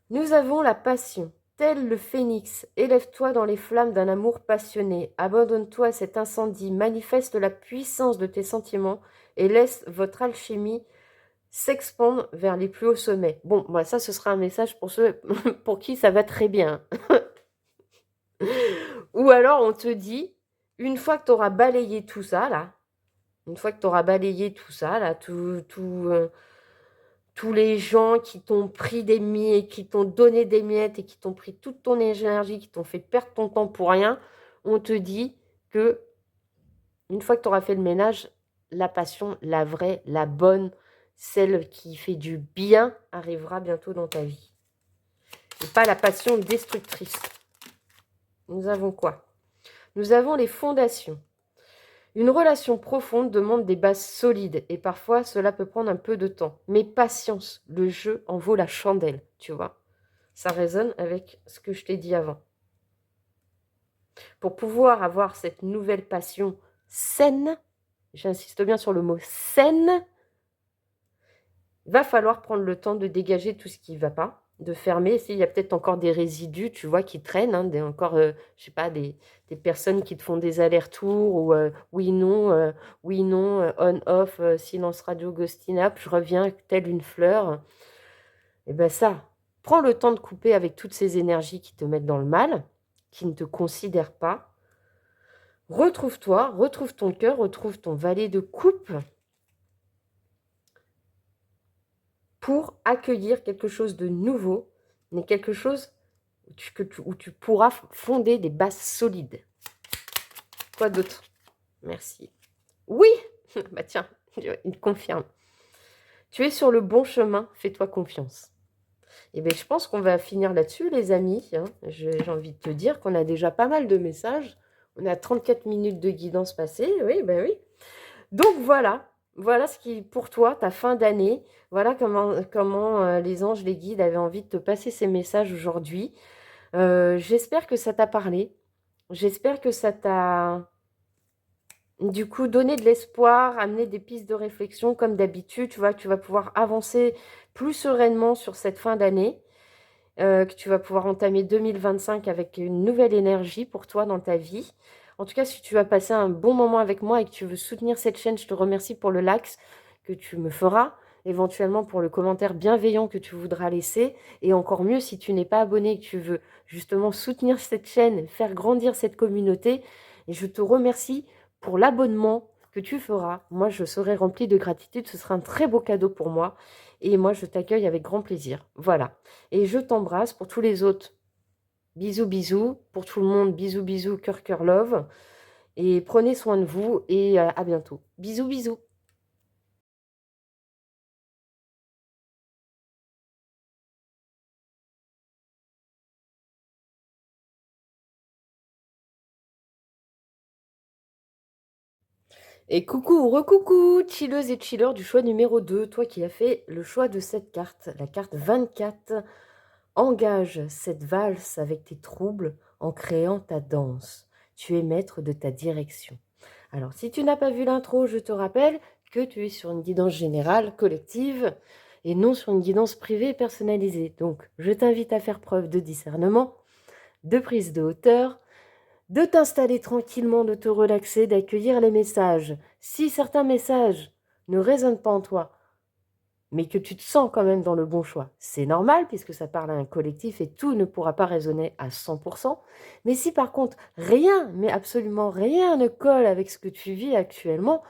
Nous avons la passion. Tel le phénix, élève-toi dans les flammes d'un amour passionné. Abandonne-toi à cet incendie, manifeste la puissance de tes sentiments et laisse votre alchimie s'expandre vers les plus hauts sommets. Bon, moi, ça, ce sera un message pour ceux pour qui ça va très bien. Ou alors, on te dit, une fois que tu auras balayé tout ça, là, une fois que tu auras balayé tout ça, là, tous les gens qui t'ont pris des miettes, qui t'ont donné des miettes et qui t'ont pris toute ton énergie, qui t'ont fait perdre ton temps pour rien, on te dit que une fois que tu auras fait le ménage, la passion, la vraie, la bonne, celle qui fait du bien, arrivera bientôt dans ta vie. Et pas la passion destructrice. Nous avons quoi? Nous avons les fondations. Une relation profonde demande des bases solides et parfois cela peut prendre un peu de temps. Mais patience, le jeu en vaut la chandelle, tu vois. Ça résonne avec ce que je t'ai dit avant. Pour pouvoir avoir cette nouvelle passion saine, j'insiste bien sur le mot saine, va falloir prendre le temps de dégager tout ce qui ne va pas, de fermer. S'il y a peut-être encore des résidus, tu vois, qui traînent, hein, encore, je sais pas, des personnes qui te font des allers-retours, ou oui, non, on, off, silence radio, ghosting up, je reviens telle une fleur. Et bien ça, prends le temps de couper avec toutes ces énergies qui te mettent dans le mal, qui ne te considèrent pas. Retrouve-toi, retrouve ton cœur, retrouve ton valet de coupe, pour accueillir quelque chose de nouveau, mais quelque chose où tu pourras fonder des bases solides. Quoi d'autre? Merci. Oui. Bah tiens, il confirme. Tu es sur le bon chemin, fais-toi confiance. Et bien, je pense qu'on va finir là-dessus, les amis. Hein. J'ai envie de te dire qu'on a déjà pas mal de messages. On a 34 minutes de guidance passée. Oui, ben oui. Donc voilà. Voilà ce qui, pour toi, ta fin d'année. Voilà comment les anges, les guides avaient envie de te passer ces messages aujourd'hui. J'espère que ça t'a parlé. J'espère que ça t'a, du coup, donné de l'espoir, amené des pistes de réflexion comme d'habitude. Tu vois, tu vas pouvoir avancer plus sereinement sur cette fin d'année. Que tu vas pouvoir entamer 2025 avec une nouvelle énergie pour toi dans ta vie. En tout cas, si tu vas passer un bon moment avec moi et que tu veux soutenir cette chaîne, je te remercie pour le like que tu me feras, éventuellement pour le commentaire bienveillant que tu voudras laisser, et encore mieux si tu n'es pas abonné et que tu veux justement soutenir cette chaîne, faire grandir cette communauté. Et je te remercie pour l'abonnement que tu feras. Moi, je serai remplie de gratitude. Ce sera un très beau cadeau pour moi. Et moi, je t'accueille avec grand plaisir. Voilà. Et je t'embrasse. Pour tous les autres, bisous, bisous. Pour tout le monde, bisous, bisous, cœur, cœur, love. Et prenez soin de vous et à bientôt. Bisous, bisous. Et coucou ou recoucou, chilleuse et chilleur du choix numéro 2, toi qui as fait le choix de cette carte, la carte 24. Engage cette valse avec tes troubles en créant ta danse. Tu es maître de ta direction. Alors, si tu n'as pas vu l'intro, je te rappelle que tu es sur une guidance générale, collective, et non sur une guidance privée et personnalisée. Donc, je t'invite à faire preuve de discernement, de prise de hauteur, de t'installer tranquillement, de te relaxer, d'accueillir les messages. Si certains messages ne résonnent pas en toi, mais que tu te sens quand même dans le bon choix, c'est normal puisque ça parle à un collectif et tout ne pourra pas résonner à 100%. Mais si par contre rien, mais absolument rien ne colle avec ce que tu vis actuellement,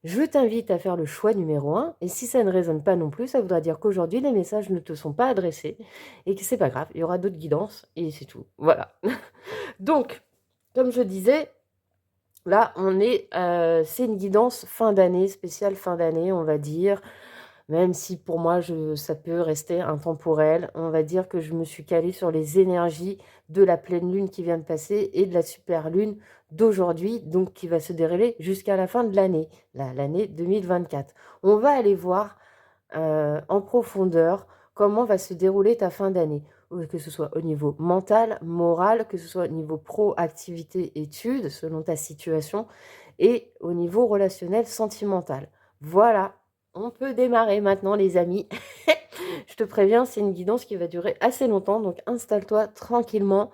je t'invite à faire le choix numéro 1. Et si ça ne résonne pas non plus, ça voudra dire qu'aujourd'hui les messages ne te sont pas adressés et que c'est pas grave, il y aura d'autres guidances et c'est tout. Voilà. Donc, comme je disais, là, c'est une guidance fin d'année, spéciale fin d'année, on va dire. Même si pour moi, ça peut rester intemporel. On va dire que je me suis calée sur les énergies de la pleine lune qui vient de passer et de la super lune d'aujourd'hui, donc qui va se dérouler jusqu'à la fin de l'année, l'année 2024. On va aller voir en profondeur comment va se dérouler ta fin d'année, que ce soit au niveau mental, moral, que ce soit au niveau pro, activité, études, selon ta situation, et au niveau relationnel, sentimental. Voilà, on peut démarrer maintenant, les amis. Je te préviens, c'est une guidance qui va durer assez longtemps, donc installe-toi tranquillement.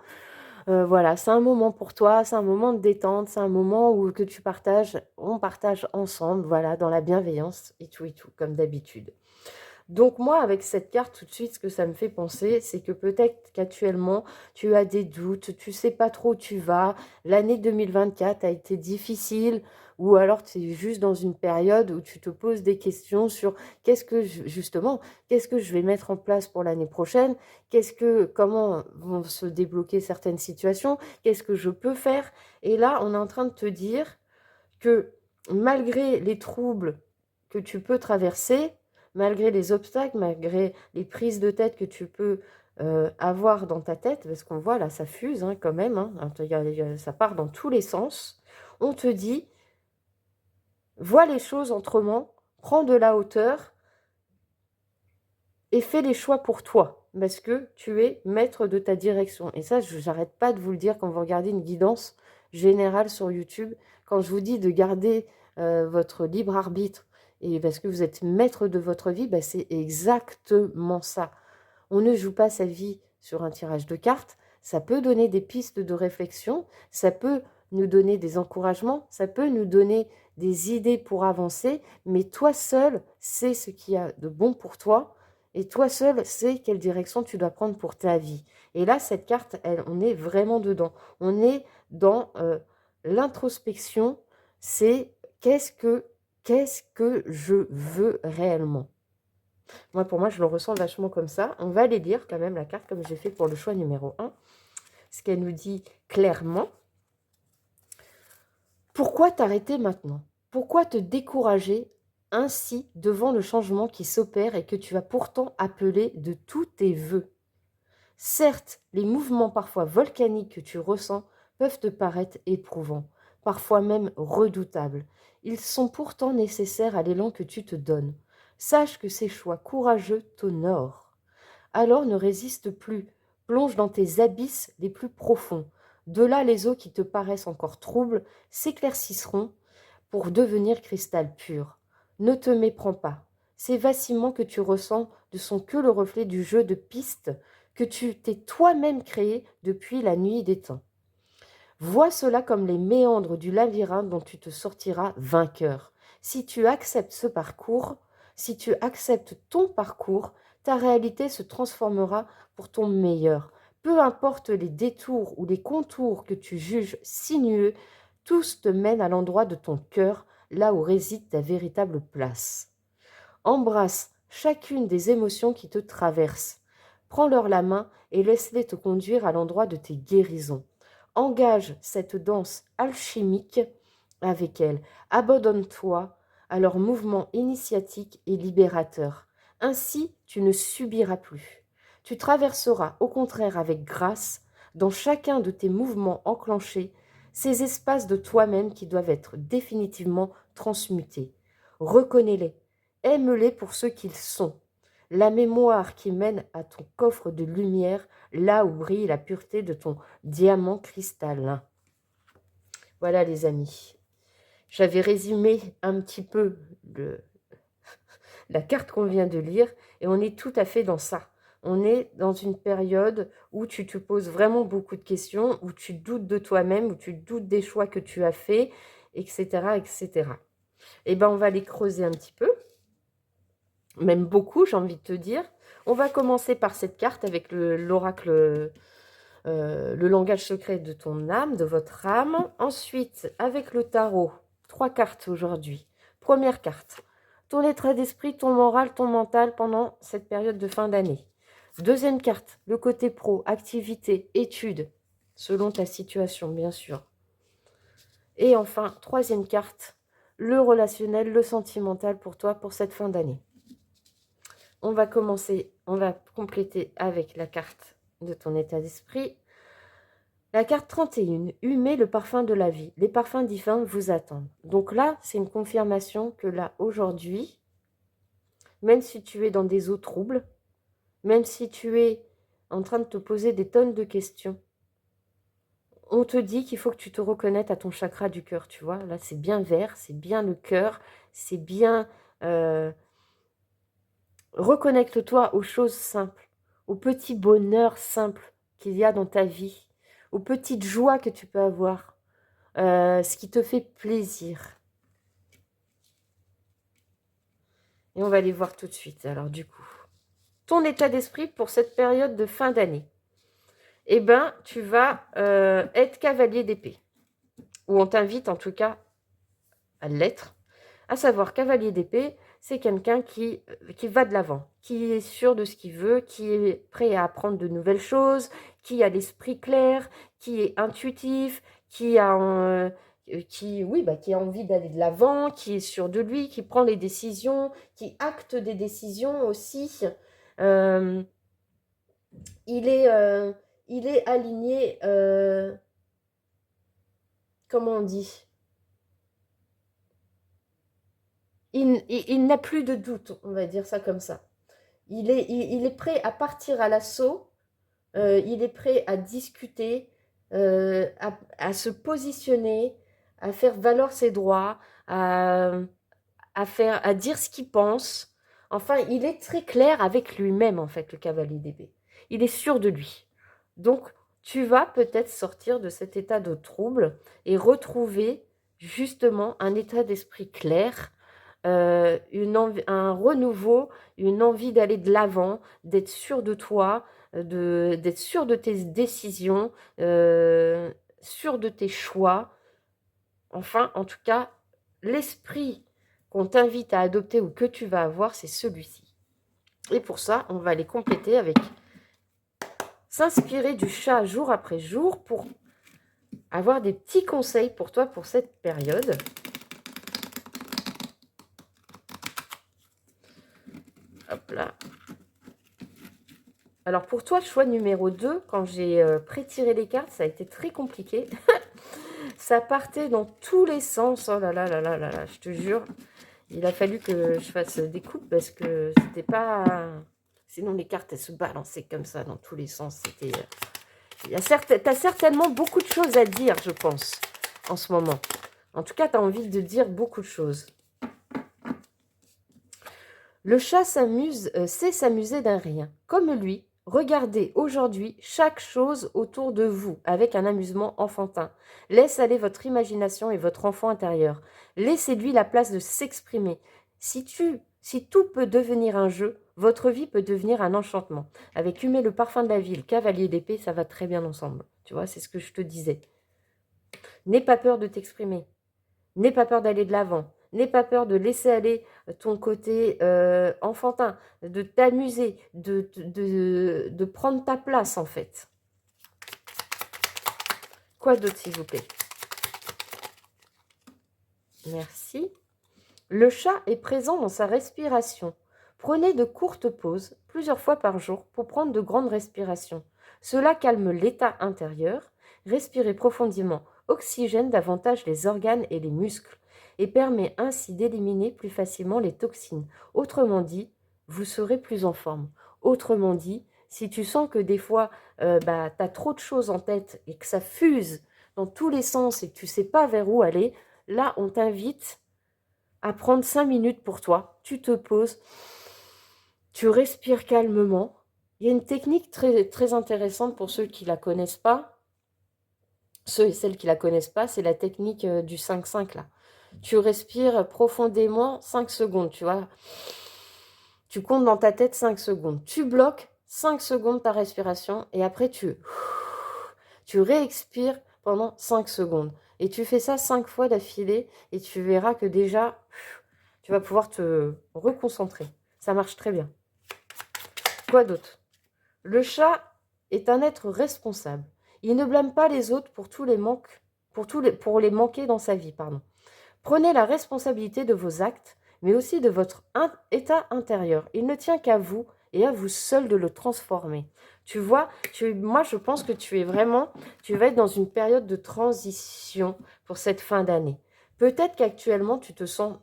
Voilà, c'est un moment pour toi, c'est un moment de détente, c'est un moment où que tu partages on partage ensemble, voilà, dans la bienveillance et tout, comme d'habitude. Donc moi, avec cette carte, tout de suite, ce que ça me fait penser, c'est que peut-être qu'actuellement, tu as des doutes, tu sais pas trop où tu vas, l'année 2024 a été difficile, ou alors tu es juste dans une période où tu te poses des questions sur justement, qu'est-ce que je vais mettre en place pour l'année prochaine, comment vont se débloquer certaines situations, qu'est-ce que je peux faire. Et là, on est en train de te dire que malgré les troubles que tu peux traverser, malgré les obstacles, malgré les prises de tête que tu peux avoir dans ta tête, parce qu'on voit là, ça fuse hein, quand même, hein, ça part dans tous les sens, on te dit, vois les choses autrement, prends de la hauteur et fais les choix pour toi, parce que tu es maître de ta direction. Et ça, je n'arrête pas de vous le dire quand vous regardez une guidance générale sur YouTube, quand je vous dis de garder votre libre arbitre, et parce que vous êtes maître de votre vie, bah, c'est exactement ça. On ne joue pas sa vie sur un tirage de cartes, ça peut donner des pistes de réflexion, ça peut nous donner des encouragements, ça peut nous donner des idées pour avancer, mais toi seul sais ce qu'il y a de bon pour toi, et toi seul sais quelle direction tu dois prendre pour ta vie. Et là, cette carte, on est vraiment dedans. On est dans l'introspection, c'est qu'est-ce que je veux réellement. Moi, pour moi, je le ressens vachement comme ça. On va aller lire quand même la carte comme j'ai fait pour le choix numéro 1. Ce qu'elle nous dit clairement. Pourquoi t'arrêter maintenant? Pourquoi te décourager ainsi devant le changement qui s'opère et que tu as pourtant appelé de tous tes voeux? Certes, les mouvements parfois volcaniques que tu ressens peuvent te paraître éprouvants, parfois même redoutables. Ils sont pourtant nécessaires à l'élan que tu te donnes. Sache que ces choix courageux t'honorent. Alors ne résiste plus, plonge dans tes abysses les plus profonds. De là, les eaux qui te paraissent encore troubles s'éclairciront pour devenir cristal pur. Ne te méprends pas. Ces vacillements que tu ressens ne sont que le reflet du jeu de pistes que tu t'es toi-même créé depuis la nuit des temps. Vois cela comme les méandres du labyrinthe dont tu te sortiras vainqueur. Si tu acceptes ce parcours, si tu acceptes ton parcours, ta réalité se transformera pour ton meilleur. Peu importe les détours ou les contours que tu juges sinueux, tous te mènent à l'endroit de ton cœur, là où réside ta véritable place. Embrasse chacune des émotions qui te traversent. Prends-leur la main et laisse-les te conduire à l'endroit de tes guérisons. Engage cette danse alchimique avec elles. Abandonne-toi à leur mouvement initiatique et libérateur. Ainsi, tu ne subiras plus. Tu traverseras au contraire avec grâce, dans chacun de tes mouvements enclenchés, ces espaces de toi-même qui doivent être définitivement transmutés. Reconnais-les, aime-les pour ce qu'ils sont. La mémoire qui mène à ton coffre de lumière, là où brille la pureté de ton diamant cristallin. Voilà les amis. J'avais résumé un petit peu la carte qu'on vient de lire et on est tout à fait dans ça. On est dans une période où tu te poses vraiment beaucoup de questions, où tu doutes de toi-même, où tu doutes des choix que tu as faits, etc. etc. Eh bien, on va les creuser un petit peu, même beaucoup, j'ai envie de te dire. On va commencer par cette carte avec l'oracle, le langage secret de ton âme, de votre âme. Ensuite, avec le tarot, 3 cartes aujourd'hui. Première carte, ton état d'esprit, ton moral, ton mental pendant cette période de fin d'année. Deuxième carte, le côté pro, activité, études, selon ta situation, bien sûr. Et enfin, troisième carte, le relationnel, le sentimental pour toi pour cette fin d'année. On va commencer, on va compléter avec la carte de ton état d'esprit. La carte 31, humer le parfum de la vie. Les parfums divins vous attendent. Donc là, c'est une confirmation que là, aujourd'hui, même si tu es dans des eaux troubles, même si tu es en train de te poser des tonnes de questions, on te dit qu'il faut que tu te reconnectes à ton chakra du cœur, tu vois. Là, c'est bien vert, c'est bien le cœur, c'est bien Reconnecte-toi aux choses simples, aux petits bonheurs simples qu'il y a dans ta vie, aux petites joies que tu peux avoir, ce qui te fait plaisir. Et on va aller voir tout de suite. Alors du coup, ton état d'esprit pour cette période de fin d'année. Eh bien, tu vas être cavalier d'épée. Ou on t'invite en tout cas à l'être. À savoir, cavalier d'épée, c'est quelqu'un qui va de l'avant, qui est sûr de ce qu'il veut, qui est prêt à apprendre de nouvelles choses, qui a l'esprit clair, qui est intuitif, qui a envie d'aller de l'avant, qui est sûr de lui, qui prend les décisions, qui acte des décisions aussi. Euh, il est, euh, il est aligné, comment on dit? Il n'a plus de doute, on va dire ça comme ça. Il est prêt à partir à l'assaut, il est prêt à discuter, à se positionner, à faire valoir ses droits, à, à dire ce qu'il pense. Enfin, il est très clair avec lui-même, en fait, le cavalier d'épée. Il est sûr de lui. Donc, tu vas peut-être sortir de cet état de trouble et retrouver justement un état d'esprit clair, un renouveau, une envie d'aller de l'avant, d'être sûr de toi, d'être sûr de tes décisions, sûr de tes choix. Enfin, en tout cas, l'esprit qu'on t'invite à adopter ou que tu vas avoir, c'est celui-ci. Et pour ça, on va aller compléter avec s'inspirer du chat jour après jour pour avoir des petits conseils pour toi pour cette période. Hop là. Alors pour toi, choix numéro 2, quand j'ai pré-tiré les cartes, ça a été très compliqué. Ça partait dans tous les sens. Oh là là là là là là, je te jure. Il a fallu que je fasse des coupes parce que c'était pas... Sinon les cartes, elles se balançaient comme ça dans tous les sens. C'était... T'as certainement beaucoup de choses à dire, je pense, en ce moment. En tout cas, tu as envie de dire beaucoup de choses. Le chat sait s'amuser d'un rien. Comme lui, regardez aujourd'hui chaque chose autour de vous avec un amusement enfantin. Laisse aller votre imagination et votre enfant intérieur. Laissez-lui la place de s'exprimer. Si tout peut devenir un jeu, votre vie peut devenir un enchantement. Avec Humer, le parfum de la ville, cavalier d'épée, ça va très bien ensemble. Tu vois, c'est ce que je te disais. N'aie pas peur de t'exprimer. N'aie pas peur d'aller de l'avant. N'aie pas peur de laisser aller ton côté enfantin, de t'amuser, de prendre ta place en fait. Quoi d'autre s'il vous plaît? Merci. Le chat est présent dans sa respiration. Prenez de courtes pauses, plusieurs fois par jour, pour prendre de grandes respirations. Cela calme l'état intérieur. Respirez profondément, oxygène davantage les organes et les muscles et permet ainsi d'éliminer plus facilement les toxines. Autrement dit, vous serez plus en forme. Autrement dit, si tu sens que des fois, tu as trop de choses en tête et que ça fuse dans tous les sens et que tu ne sais pas vers où aller, là, on t'invite à prendre 5 minutes pour toi. Tu te poses, tu respires calmement. Il y a une technique très, très intéressante pour ceux qui ne la connaissent pas. Ceux et celles qui ne la connaissent pas, c'est la technique du 5-5 là. Tu respires profondément 5 secondes, tu vois. Tu comptes dans ta tête 5 secondes. Tu bloques 5 secondes ta respiration et après tu réexpires pendant 5 secondes. Et tu fais ça 5 fois d'affilée et tu verras que déjà, tu vas pouvoir te reconcentrer. Ça marche très bien. Quoi d'autre? Le chat est un être responsable. Il ne blâme pas les autres pour tous les manques, pour les manquer dans sa vie, pardon. Prenez la responsabilité de vos actes, mais aussi de votre état intérieur. Il ne tient qu'à vous et à vous seul de le transformer. Tu vois, moi je pense que tu vas être dans une période de transition pour cette fin d'année. Peut-être qu'actuellement tu te sens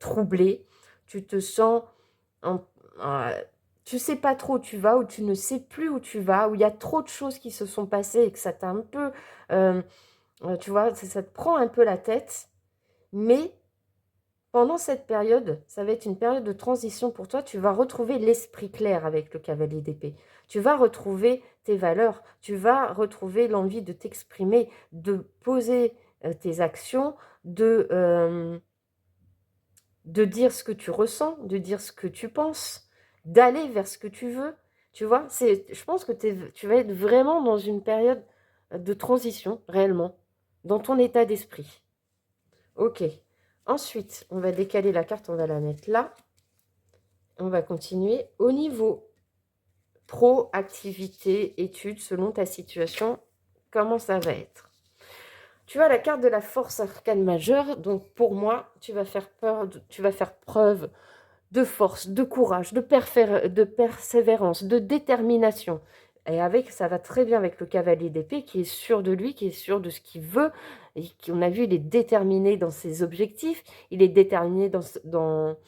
troublé, tu te sens, en, tu sais pas trop où tu vas, ou tu ne sais plus où tu vas, où il y a trop de choses qui se sont passées et que ça t'a un peu, tu vois, ça te prend un peu la tête. Mais Pendant cette période, ça va être une période de transition pour toi. Tu vas retrouver l'esprit clair avec le cavalier d'épée. Tu vas retrouver tes valeurs. Tu vas retrouver l'envie de t'exprimer, de poser tes actions, de dire ce que tu ressens, de dire ce que tu penses, d'aller vers ce que tu veux. Tu vois, je pense que tu vas être vraiment dans une période de transition, réellement, dans ton état d'esprit. Ok. Ensuite, on va décaler la carte, on va la mettre là. On va continuer. Au niveau pro, activité, études, selon ta situation, comment ça va être? Tu as la carte de la force arcane majeure. Donc, pour moi, tu vas faire preuve de force, de courage, de persévérance, de détermination. Et ça va très bien avec le cavalier d'épée qui est sûr de lui, qui est sûr de ce qu'il veut. Et on a vu, il est déterminé dans ses objectifs, il est déterminé dans ce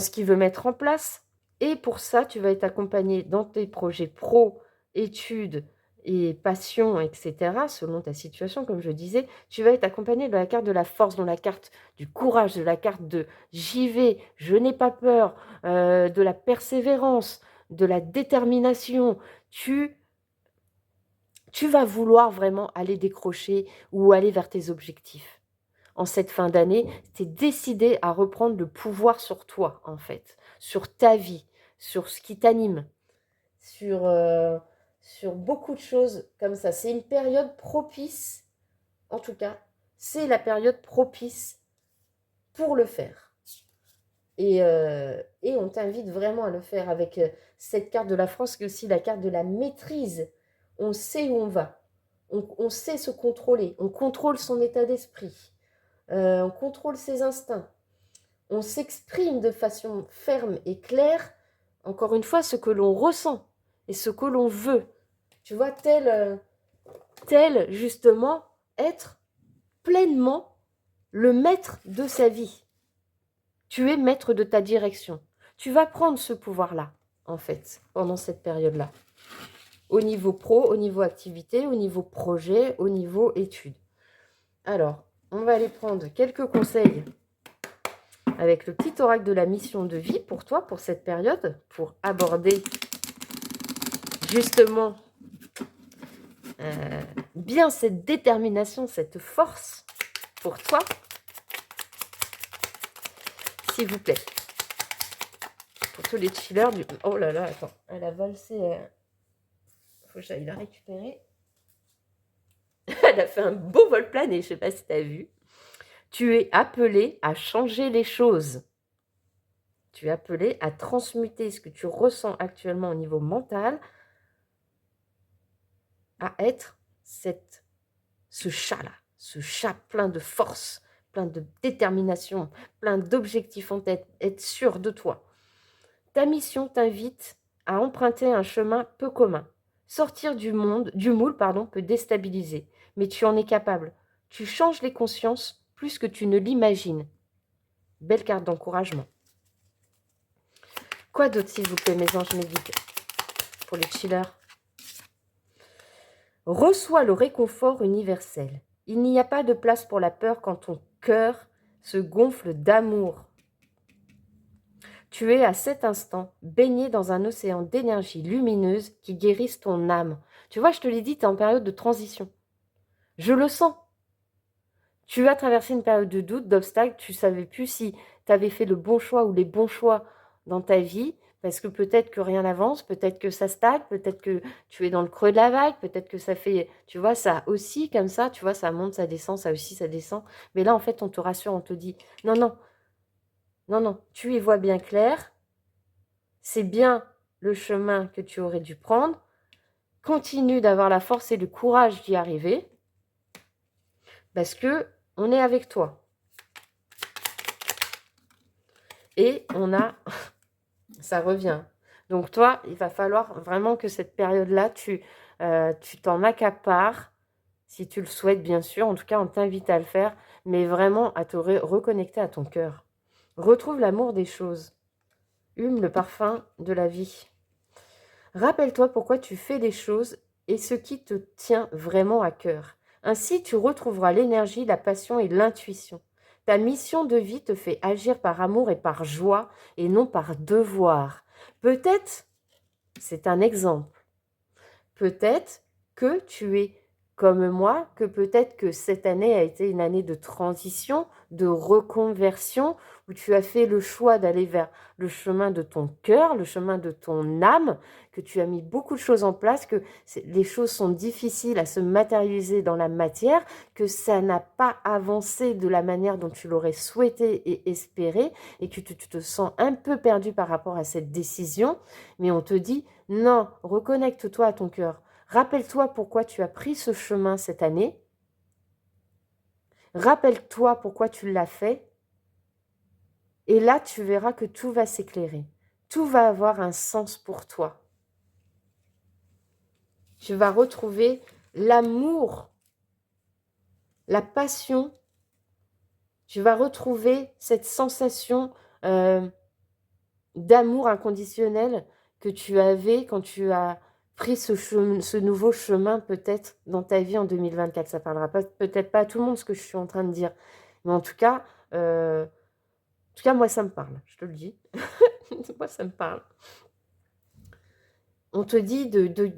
qu'il veut mettre en place. Et pour ça, tu vas être accompagné dans tes projets pro, études et passion, etc., selon ta situation, comme je disais, tu vas être accompagné de la carte de la force, de la carte du courage, de la carte de j'y vais, je n'ai pas peur, de la persévérance, de la détermination. Tu vas vouloir vraiment aller décrocher ou aller vers tes objectifs. En cette fin d'année, tu es décidé à reprendre le pouvoir sur toi, en fait, sur ta vie, sur ce qui t'anime, sur beaucoup de choses comme ça. C'est une période propice, en tout cas, c'est la période propice pour le faire. Et on t'invite vraiment à le faire avec cette carte de la France, qui est aussi la carte de la maîtrise. On sait où on va, on sait se contrôler, on contrôle son état d'esprit. On contrôle ses instincts, on s'exprime de façon ferme et claire, encore une fois, ce que l'on ressent et ce que l'on veut. Tu vois, tel justement, être pleinement le maître de sa vie. Tu es maître de ta direction. Tu vas prendre ce pouvoir-là, en fait, pendant cette période-là. Au niveau pro, au niveau activité, au niveau projet, au niveau études. Alors, on va aller prendre quelques conseils avec le petit oracle de la mission de vie pour toi, pour cette période, pour aborder justement bien cette détermination, cette force pour toi. S'il vous plaît. Pour tous les chillers du... Oh là là, attends, elle a valsé. Faut que j'aille la récupérer. Elle a fait un beau vol plané, je ne sais pas si tu as vu. Tu es appelé à changer les choses. Tu es appelé à transmuter ce que tu ressens actuellement au niveau mental, à être ce chat-là, ce chat plein de force, plein de détermination, plein d'objectifs en tête, être sûr de toi. Ta mission t'invite à emprunter un chemin peu commun. Sortir du moule, peut déstabiliser, mais tu en es capable. Tu changes les consciences plus que tu ne l'imagines. Belle carte d'encouragement. Quoi d'autre, s'il vous plaît, mes anges, mes guides, pour les chillers? Reçois le réconfort universel. Il n'y a pas de place pour la peur quand ton cœur se gonfle d'amour. Tu es à cet instant baigné dans un océan d'énergie lumineuse qui guérisse ton âme. Tu vois, je te l'ai dit, tu es en période de transition. Je le sens. Tu as traversé une période de doute, d'obstacle. Tu ne savais plus si tu avais fait le bon choix ou les bons choix dans ta vie. Parce que peut-être que rien n'avance, peut-être que ça stagne, peut-être que tu es dans le creux de la vague, peut-être que ça fait, tu vois, ça aussi comme ça, tu vois, ça monte, ça descend, ça aussi, ça descend. Mais là, en fait, on te rassure, on te dit, non, non, non, non, tu y vois bien clair, c'est bien le chemin que tu aurais dû prendre, continue d'avoir la force et le courage d'y arriver, parce que on est avec toi. Et on a... ça revient. Donc toi, il va falloir vraiment que cette période-là, tu t'en accapares, si tu le souhaites bien sûr. En tout cas, on t'invite à le faire, mais vraiment à te reconnecter à ton cœur. Retrouve l'amour des choses. Hume le parfum de la vie. Rappelle-toi pourquoi tu fais les choses et ce qui te tient vraiment à cœur. Ainsi, tu retrouveras l'énergie, la passion et l'intuition. Ta mission de vie te fait agir par amour et par joie et non par devoir. Peut-être, c'est un exemple, peut-être que tu es comme moi, que peut-être que cette année a été une année de transition, de reconversion, où tu as fait le choix d'aller vers le chemin de ton cœur, le chemin de ton âme, que tu as mis beaucoup de choses en place, que les choses sont difficiles à se matérialiser dans la matière, que ça n'a pas avancé de la manière dont tu l'aurais souhaité et espéré, et que tu te sens un peu perdu par rapport à cette décision, mais on te dit, non, reconnecte-toi à ton cœur. Rappelle-toi pourquoi tu as pris ce chemin cette année. Rappelle-toi pourquoi tu l'as fait. Et là, tu verras que tout va s'éclairer. Tout va avoir un sens pour toi. Tu vas retrouver l'amour, la passion. Tu vas retrouver cette sensation d'amour inconditionnel que tu avais quand tu as pris ce nouveau chemin peut-être dans ta vie en 2024. Ça parlera peut-être pas à tout le monde ce que je suis en train de dire. Mais en tout cas moi, ça me parle, je te le dis. Moi, ça me parle. On te dit,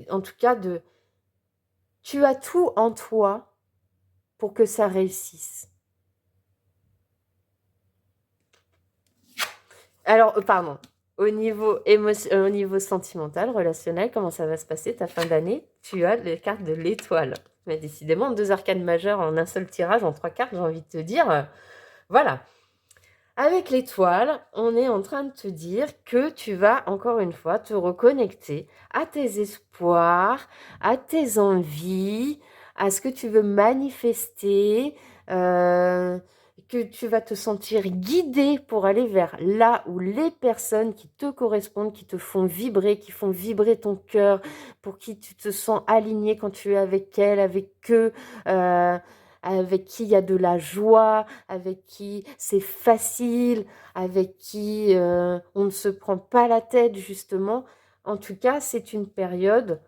en tout cas, tu as tout en toi pour que ça réussisse. Alors, pardon, au niveau sentimental, relationnel, comment ça va se passer ta fin d'année? Tu as les cartes de l'étoile. Mais décidément, 2 arcanes majeures en un seul tirage, en 3 cartes, j'ai envie de te dire. Voilà. Avec l'étoile, on est en train de te dire que tu vas, encore une fois, te reconnecter à tes espoirs, à tes envies, à ce que tu veux manifester, que tu vas te sentir guidé pour aller vers là où les personnes qui te correspondent, qui te font vibrer, qui font vibrer ton cœur, pour qui tu te sens aligné quand tu es avec elles, avec eux, avec qui il y a de la joie, avec qui c'est facile, avec qui on ne se prend pas la tête justement. En tout cas, c'est une période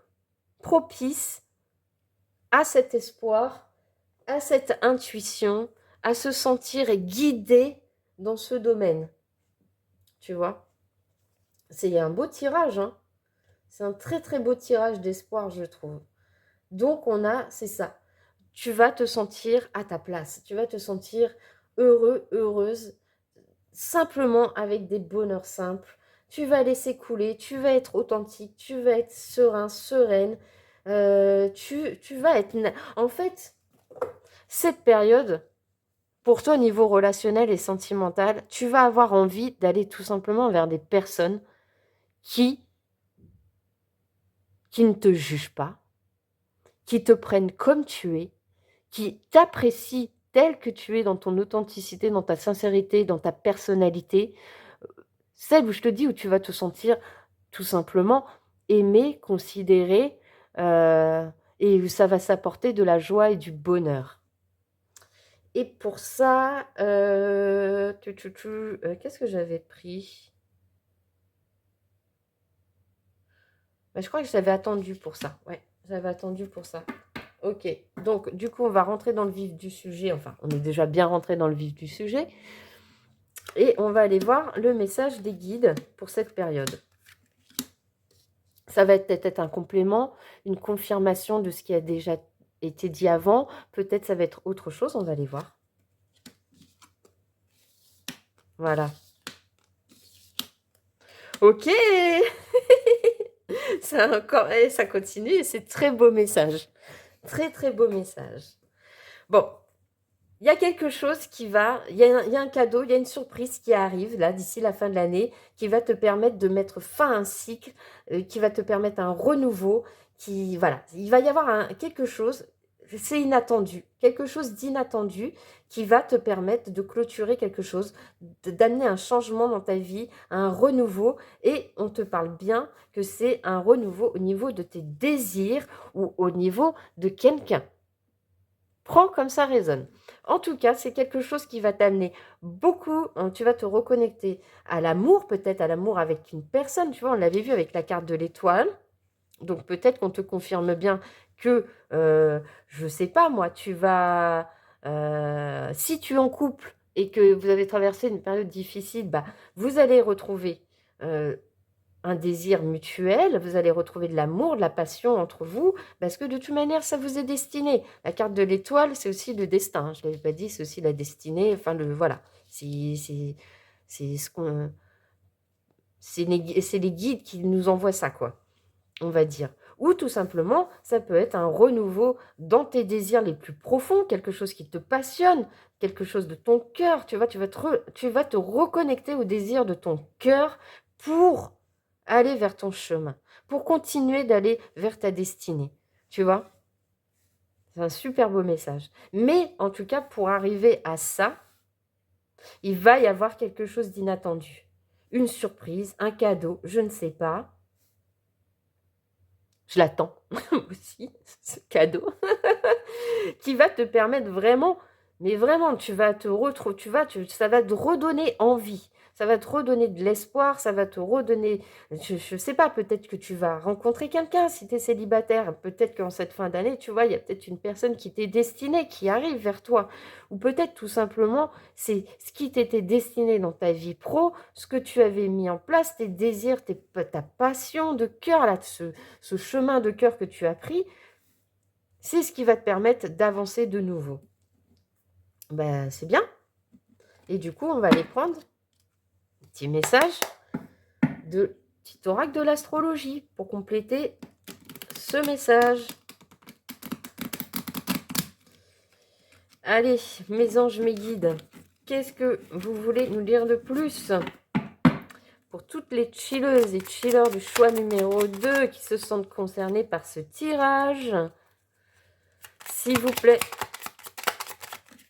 propice à cet espoir, à cette intuition, à se sentir guidé dans ce domaine. Tu vois? C'est un beau tirage, hein. C'est un très très beau tirage d'espoir, je trouve. Donc c'est ça. Tu vas te sentir à ta place. Tu vas te sentir heureux, heureuse, simplement avec des bonheurs simples. Tu vas laisser couler, tu vas être authentique, tu vas être serein, sereine. Tu vas être... En fait, cette période, pour toi, au niveau relationnel et sentimental, tu vas avoir envie d'aller tout simplement vers des personnes qui ne te jugent pas, qui te prennent comme tu es, qui t'apprécient tel que tu es dans ton authenticité, dans ta sincérité, dans ta personnalité. Celle où je te dis où tu vas te sentir tout simplement aimé, considéré, et où ça va s'apporter de la joie et du bonheur. Et pour ça, qu'est-ce que j'avais pris? Bah, je crois que j'avais attendu pour ça. Ouais, j'avais attendu pour ça. Ok, donc du coup, on va rentrer dans le vif du sujet. Enfin, on est déjà bien rentré dans le vif du sujet. Et on va aller voir le message des guides pour cette période. Ça va être peut-être un complément, une confirmation de ce qui a déjà été dit avant. Peut-être ça va être autre chose, on va aller voir. Voilà. Ok. Ça continue et c'est très beau message. Très très beau message. Bon, il y a quelque chose qui va, il y a un cadeau, il y a une surprise qui arrive là d'ici la fin de l'année qui va te permettre de mettre fin à un cycle, qui va te permettre un renouveau, voilà, il va y avoir quelque chose, c'est inattendu, quelque chose d'inattendu qui va te permettre de clôturer quelque chose, d'amener un changement dans ta vie, un renouveau, et on te parle bien que c'est un renouveau au niveau de tes désirs ou au niveau de quelqu'un. Prends comme ça résonne. En tout cas, c'est quelque chose qui va t'amener beaucoup, tu vas te reconnecter à l'amour, peut-être à l'amour avec une personne, tu vois, on l'avait vu avec la carte de l'étoile, donc peut-être qu'on te confirme bien que, je ne sais pas moi, si tu es en couple, et que vous avez traversé une période difficile, bah, vous allez retrouver un désir mutuel, vous allez retrouver de l'amour, de la passion entre vous, parce que de toute manière, ça vous est destiné. La carte de l'étoile, c'est aussi le destin. Je ne l'avais pas dit, c'est aussi la destinée. Enfin, voilà. C'est ce qu'on, c'est les guides qui nous envoient ça, quoi, on va dire. Ou tout simplement, ça peut être un renouveau dans tes désirs les plus profonds, quelque chose qui te passionne, quelque chose de ton cœur. Tu vois, tu vas te reconnecter au désir de ton cœur pour aller vers ton chemin, pour continuer d'aller vers ta destinée. Tu vois, c'est un super beau message. Mais en tout cas, pour arriver à ça, il va y avoir quelque chose d'inattendu. Une surprise, un cadeau, je ne sais pas. Je l'attends aussi, ce cadeau, qui va te permettre vraiment, mais vraiment, tu vas te retrouver, ça va te redonner envie, ça va te redonner de l'espoir, ça va te redonner, je ne sais pas, peut-être que tu vas rencontrer quelqu'un si tu es célibataire, peut-être qu'en cette fin d'année, tu vois, il y a peut-être une personne qui t'est destinée, qui arrive vers toi, ou peut-être tout simplement, c'est ce qui t'était destiné dans ta vie pro, ce que tu avais mis en place, tes désirs, ta passion de cœur, là, ce chemin de cœur que tu as pris, c'est ce qui va te permettre d'avancer de nouveau. Ben, c'est bien. Et du coup, on va aller prendre un petit message de petit oracle de l'astrologie pour compléter ce message. Allez, mes anges, mes guides, qu'est-ce que vous voulez nous dire de plus? Pour toutes les chilleuses et chillers du choix numéro 2 qui se sentent concernés par ce tirage, s'il vous plaît.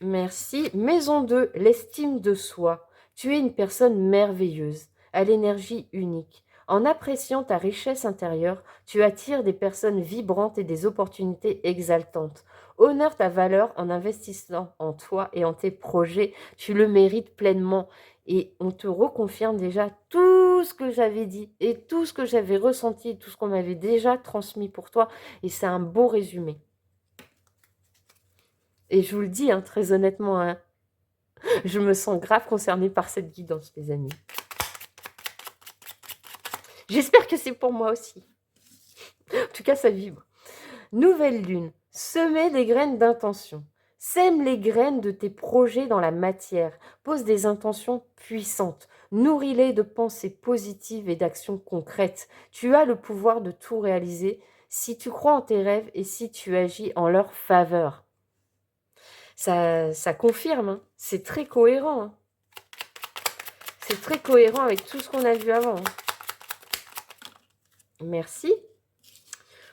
Merci. Maison 2, l'estime de soi. Tu es une personne merveilleuse, à l'énergie unique. En appréciant ta richesse intérieure, tu attires des personnes vibrantes et des opportunités exaltantes. Honore ta valeur en investissant en toi et en tes projets. Tu le mérites pleinement. Et on te reconfirme déjà tout ce que j'avais dit et tout ce que j'avais ressenti, tout ce qu'on m'avait déjà transmis pour toi. Et c'est un beau résumé. Et je vous le dis, hein, très honnêtement, hein, je me sens grave concernée par cette guidance, les amis. J'espère que c'est pour moi aussi. En tout cas, ça vibre. Nouvelle lune. Semer des graines d'intention. Sème les graines de tes projets dans la matière. Pose des intentions puissantes. Nourris-les de pensées positives et d'actions concrètes. Tu as le pouvoir de tout réaliser si tu crois en tes rêves et si tu agis en leur faveur. Ça confirme, hein. C'est très cohérent. Hein. C'est très cohérent avec tout ce qu'on a vu avant. Hein. Merci.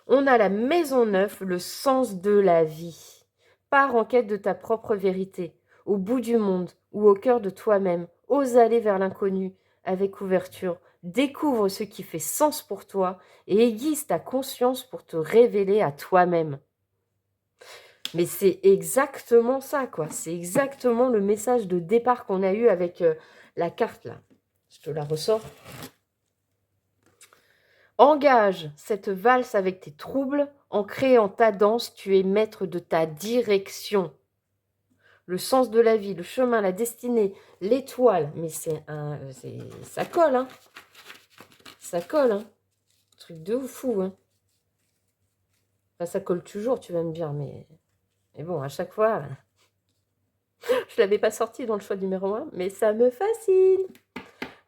On a la maison 9, le sens de la vie. Pars en quête de ta propre vérité, au bout du monde ou au cœur de toi-même. Ose aller vers l'inconnu avec ouverture. Découvre ce qui fait sens pour toi et aiguise ta conscience pour te révéler à toi-même. Mais c'est exactement ça, quoi. C'est exactement le message de départ qu'on a eu avec la carte, là. Je te la ressors. Engage cette valse avec tes troubles. En créant ta danse, tu es maître de ta direction. Le sens de la vie, le chemin, la destinée, l'étoile. Mais ça colle, hein. Ça colle, hein. Truc de fou, hein. Enfin, ça colle toujours, tu vas me dire, mais bon, à chaque fois, je ne l'avais pas sorti dans le choix numéro 1, mais ça me fascine.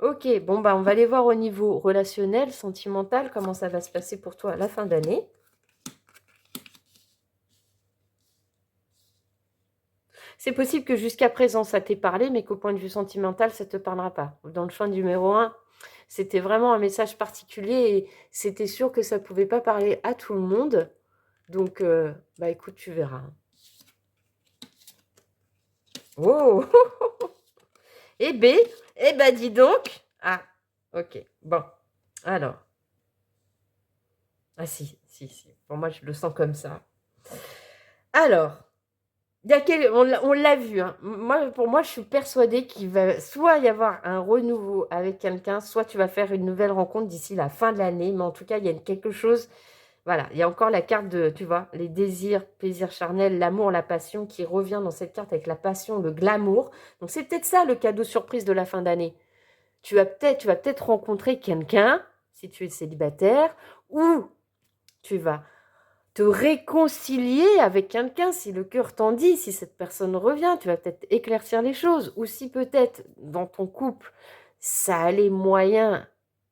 Ok, bon, bah, on va aller voir au niveau relationnel, sentimental, comment ça va se passer pour toi à la fin d'année. C'est possible que jusqu'à présent, ça t'ait parlé, mais qu'au point de vue sentimental, ça ne te parlera pas. Dans le choix numéro 1, c'était vraiment un message particulier et c'était sûr que ça ne pouvait pas parler à tout le monde. Donc, bah écoute, tu verras. Oh eh ben dis donc. Ah, ok, bon. Alors. Ah si. Pour moi, je le sens comme ça. Alors, on l'a vu. Hein. Pour moi, je suis persuadée qu'il va soit y avoir un renouveau avec quelqu'un, soit tu vas faire une nouvelle rencontre d'ici la fin de l'année. Mais en tout cas, il y a quelque chose Voilà, il y a encore la carte de, tu vois, les désirs, plaisirs charnels, l'amour, la passion qui revient dans cette carte avec la passion, le glamour. Donc c'est peut-être ça le cadeau surprise de la fin d'année. Tu vas peut-être rencontrer quelqu'un, si tu es célibataire, ou tu vas te réconcilier avec quelqu'un si le cœur t'en dit, si cette personne revient, tu vas peut-être éclaircir les choses. Ou si peut-être dans ton couple, ça allait moyen,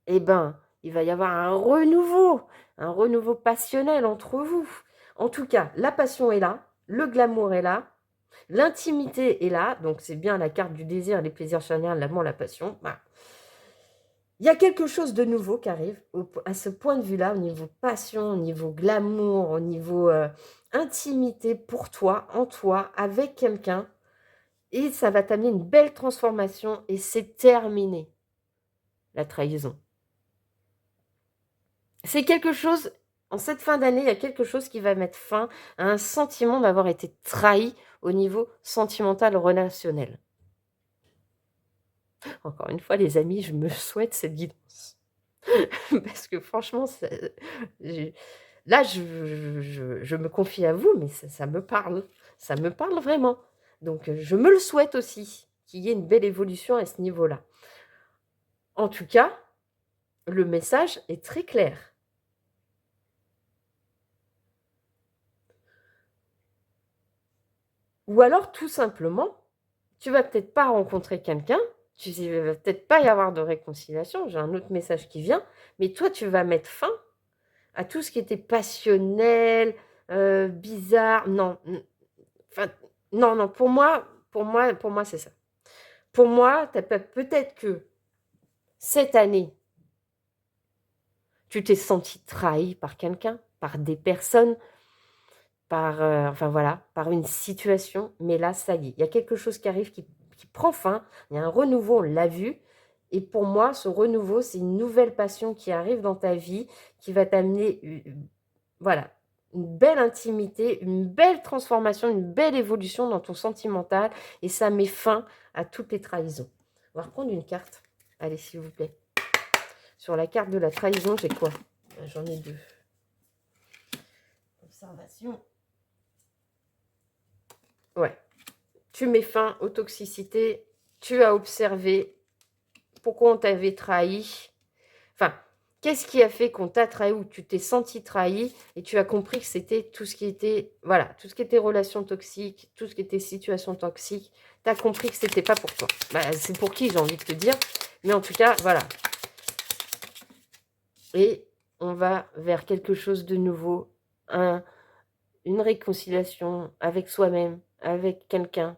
eh ben, il va y avoir un renouveau passionnel entre vous. En tout cas, la passion est là, le glamour est là, l'intimité est là, donc c'est bien la carte du désir, les plaisirs charnels, l'amour, la passion. Voilà. Il y a quelque chose de nouveau qui arrive à ce point de vue-là, au niveau passion, au niveau glamour, au niveau intimité pour toi, en toi, avec quelqu'un. Et ça va t'amener une belle transformation et c'est terminé, la trahison. C'est quelque chose, en cette fin d'année, il y a quelque chose qui va mettre fin à un sentiment d'avoir été trahi au niveau sentimental, relationnel. Encore une fois, les amis, je me souhaite cette guidance. Parce que franchement, là, je me confie à vous, mais ça me parle. Ça me parle vraiment. Donc, je me le souhaite aussi, qu'il y ait une belle évolution à ce niveau-là. En tout cas, le message est très clair. Ou alors, tout simplement, tu vas peut-être pas rencontrer quelqu'un, il va peut-être pas y avoir de réconciliation, j'ai un autre message qui vient, mais toi, tu vas mettre fin à tout ce qui était passionnel, bizarre. Non, enfin, non, non, pour moi, c'est ça. Pour moi, peut-être que cette année, tu t'es senti trahi par quelqu'un, par des personnes, enfin voilà, par une situation, mais là, ça y est, il y a quelque chose qui arrive qui prend fin, il y a un renouveau, on l'a vu, et pour moi, ce renouveau, c'est une nouvelle passion qui arrive dans ta vie, qui va t'amener, voilà, une belle intimité, une belle transformation, une belle évolution dans ton sentimental, et ça met fin à toutes les trahisons. On va reprendre une carte. Allez, s'il vous plaît. Sur la carte de la trahison, j'ai quoi? J'en ai deux. Observation. Ouais. Tu mets fin aux toxicités. Tu as observé pourquoi on t'avait trahi. Enfin, qu'est-ce qui a fait qu'on t'a trahi ou tu t'es senti trahi et tu as compris que c'était tout ce qui était, voilà, tout ce qui était relations toxiques, tout ce qui était situation toxique. Tu as compris que c'était pas pour toi. Bah, c'est pour qui, j'ai envie de te dire. Mais en tout cas, voilà. Et on va vers quelque chose de nouveau, une réconciliation avec soi-même, avec quelqu'un,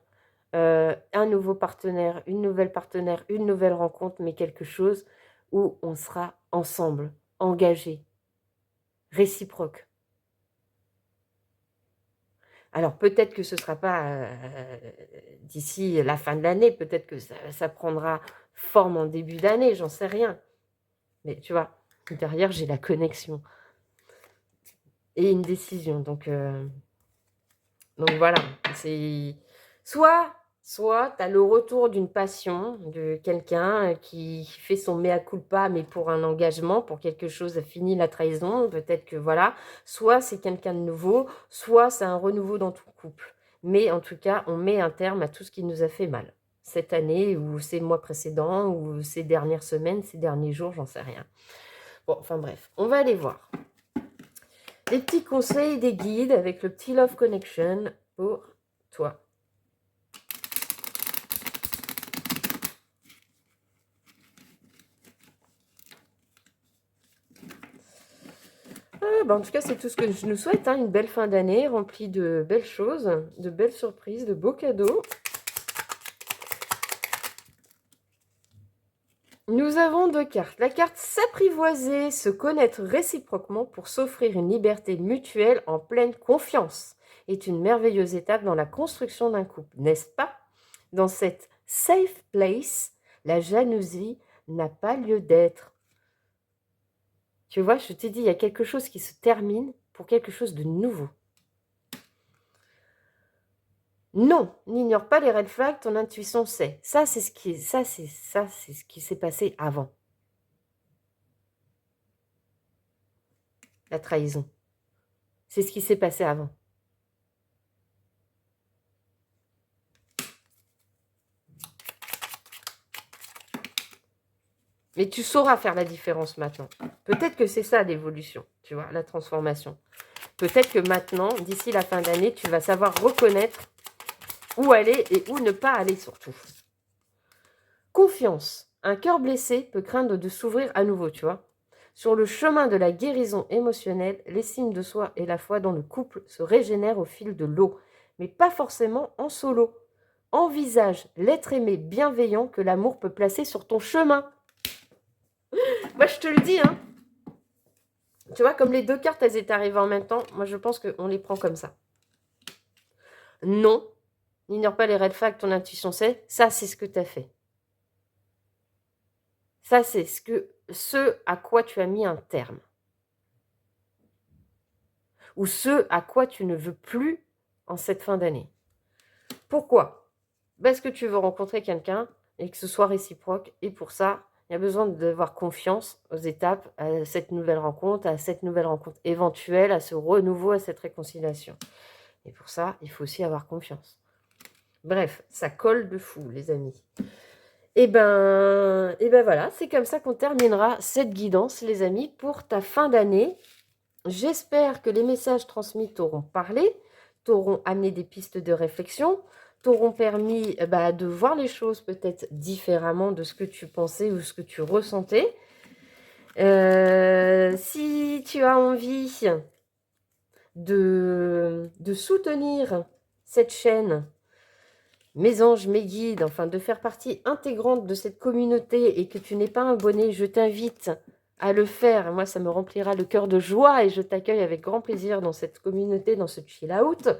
un nouveau partenaire, une nouvelle rencontre, mais quelque chose où on sera ensemble, engagés, réciproques. Alors peut-être que ce ne sera pas d'ici la fin de l'année, peut-être que ça prendra forme en début d'année, j'en sais rien. Mais tu vois, derrière, j'ai la connexion et une décision. Donc voilà, c'est soit tu as le retour d'une passion, de quelqu'un qui fait son mea culpa, mais pour un engagement, pour quelque chose, a fini la trahison, peut-être que voilà. Soit c'est quelqu'un de nouveau, soit c'est un renouveau dans ton couple. Mais en tout cas, on met un terme à tout ce qui nous a fait mal. Cette année, ou ces mois précédents, ou ces dernières semaines, ces derniers jours, j'en sais rien. Bon, enfin bref, on va aller voir. Des petits conseils, des guides avec le petit Love Connection pour toi. En tout cas, c'est tout ce que je nous souhaite. Une belle fin d'année remplie de belles choses, de belles surprises, de beaux cadeaux. Nous avons deux cartes. La carte s'apprivoiser, se connaître réciproquement pour s'offrir une liberté mutuelle en pleine confiance est une merveilleuse étape dans la construction d'un couple, n'est-ce pas? Dans cette safe place, la jalousie n'a pas lieu d'être. Tu vois, je t'ai dit, il y a quelque chose qui se termine pour quelque chose de nouveau. Non, n'ignore pas les red flags, ton intuition sait. Ça, c'est ce qui s'est passé avant. La trahison. C'est ce qui s'est passé avant. Mais tu sauras faire la différence maintenant. Peut-être que c'est ça l'évolution, tu vois, la transformation. Peut-être que maintenant, d'ici la fin d'année, tu vas savoir reconnaître où aller et où ne pas aller surtout. Confiance. Un cœur blessé peut craindre de s'ouvrir à nouveau, tu vois. Sur le chemin de la guérison émotionnelle, l'estime de soi et la foi dans le couple se régénèrent au fil de l'eau, mais pas forcément en solo. Envisage l'être aimé bienveillant que l'amour peut placer sur ton chemin. Moi, je te le dis, hein. Tu vois, comme les deux cartes, elles étaient arrivées en même temps, moi, je pense qu'on les prend comme ça. Non, n'ignore pas les red flags, ton intuition sait. Ça, c'est ce que tu as fait. Ça, c'est ce à quoi tu as mis un terme. Ou ce à quoi tu ne veux plus en cette fin d'année. Pourquoi? Parce que tu veux rencontrer quelqu'un et que ce soit réciproque. Et pour ça, il y a besoin d'avoir confiance aux étapes, à cette nouvelle rencontre éventuelle, à ce renouveau, à cette réconciliation. Et pour ça, il faut aussi avoir confiance. Bref, ça colle de fou, les amis. Et ben voilà, c'est comme ça qu'on terminera cette guidance, les amis, pour ta fin d'année. J'espère que les messages transmis t'auront parlé, t'auront amené des pistes de réflexion, t'auront permis de voir les choses peut-être différemment de ce que tu pensais ou ce que tu ressentais. Si tu as envie de soutenir cette chaîne, mes anges, mes guides, enfin de faire partie intégrante de cette communauté et que tu n'es pas abonné, je t'invite à le faire. Moi, ça me remplira le cœur de joie et je t'accueille avec grand plaisir dans cette communauté, dans ce chill out.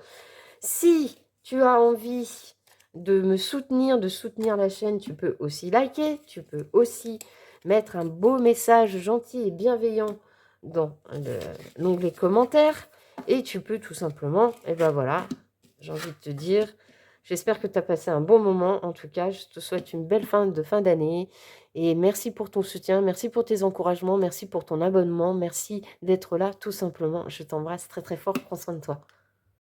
Si tu as envie de me soutenir, de soutenir la chaîne, tu peux aussi liker, tu peux aussi mettre un beau message gentil et bienveillant dans l'onglet commentaires et tu peux tout simplement, et ben voilà, j'ai envie de te dire, j'espère que tu as passé un bon moment. En tout cas, je te souhaite une belle fin d'année. Et merci pour ton soutien, merci pour tes encouragements, merci pour ton abonnement, merci d'être là tout simplement. Je t'embrasse très très fort, prends soin de toi.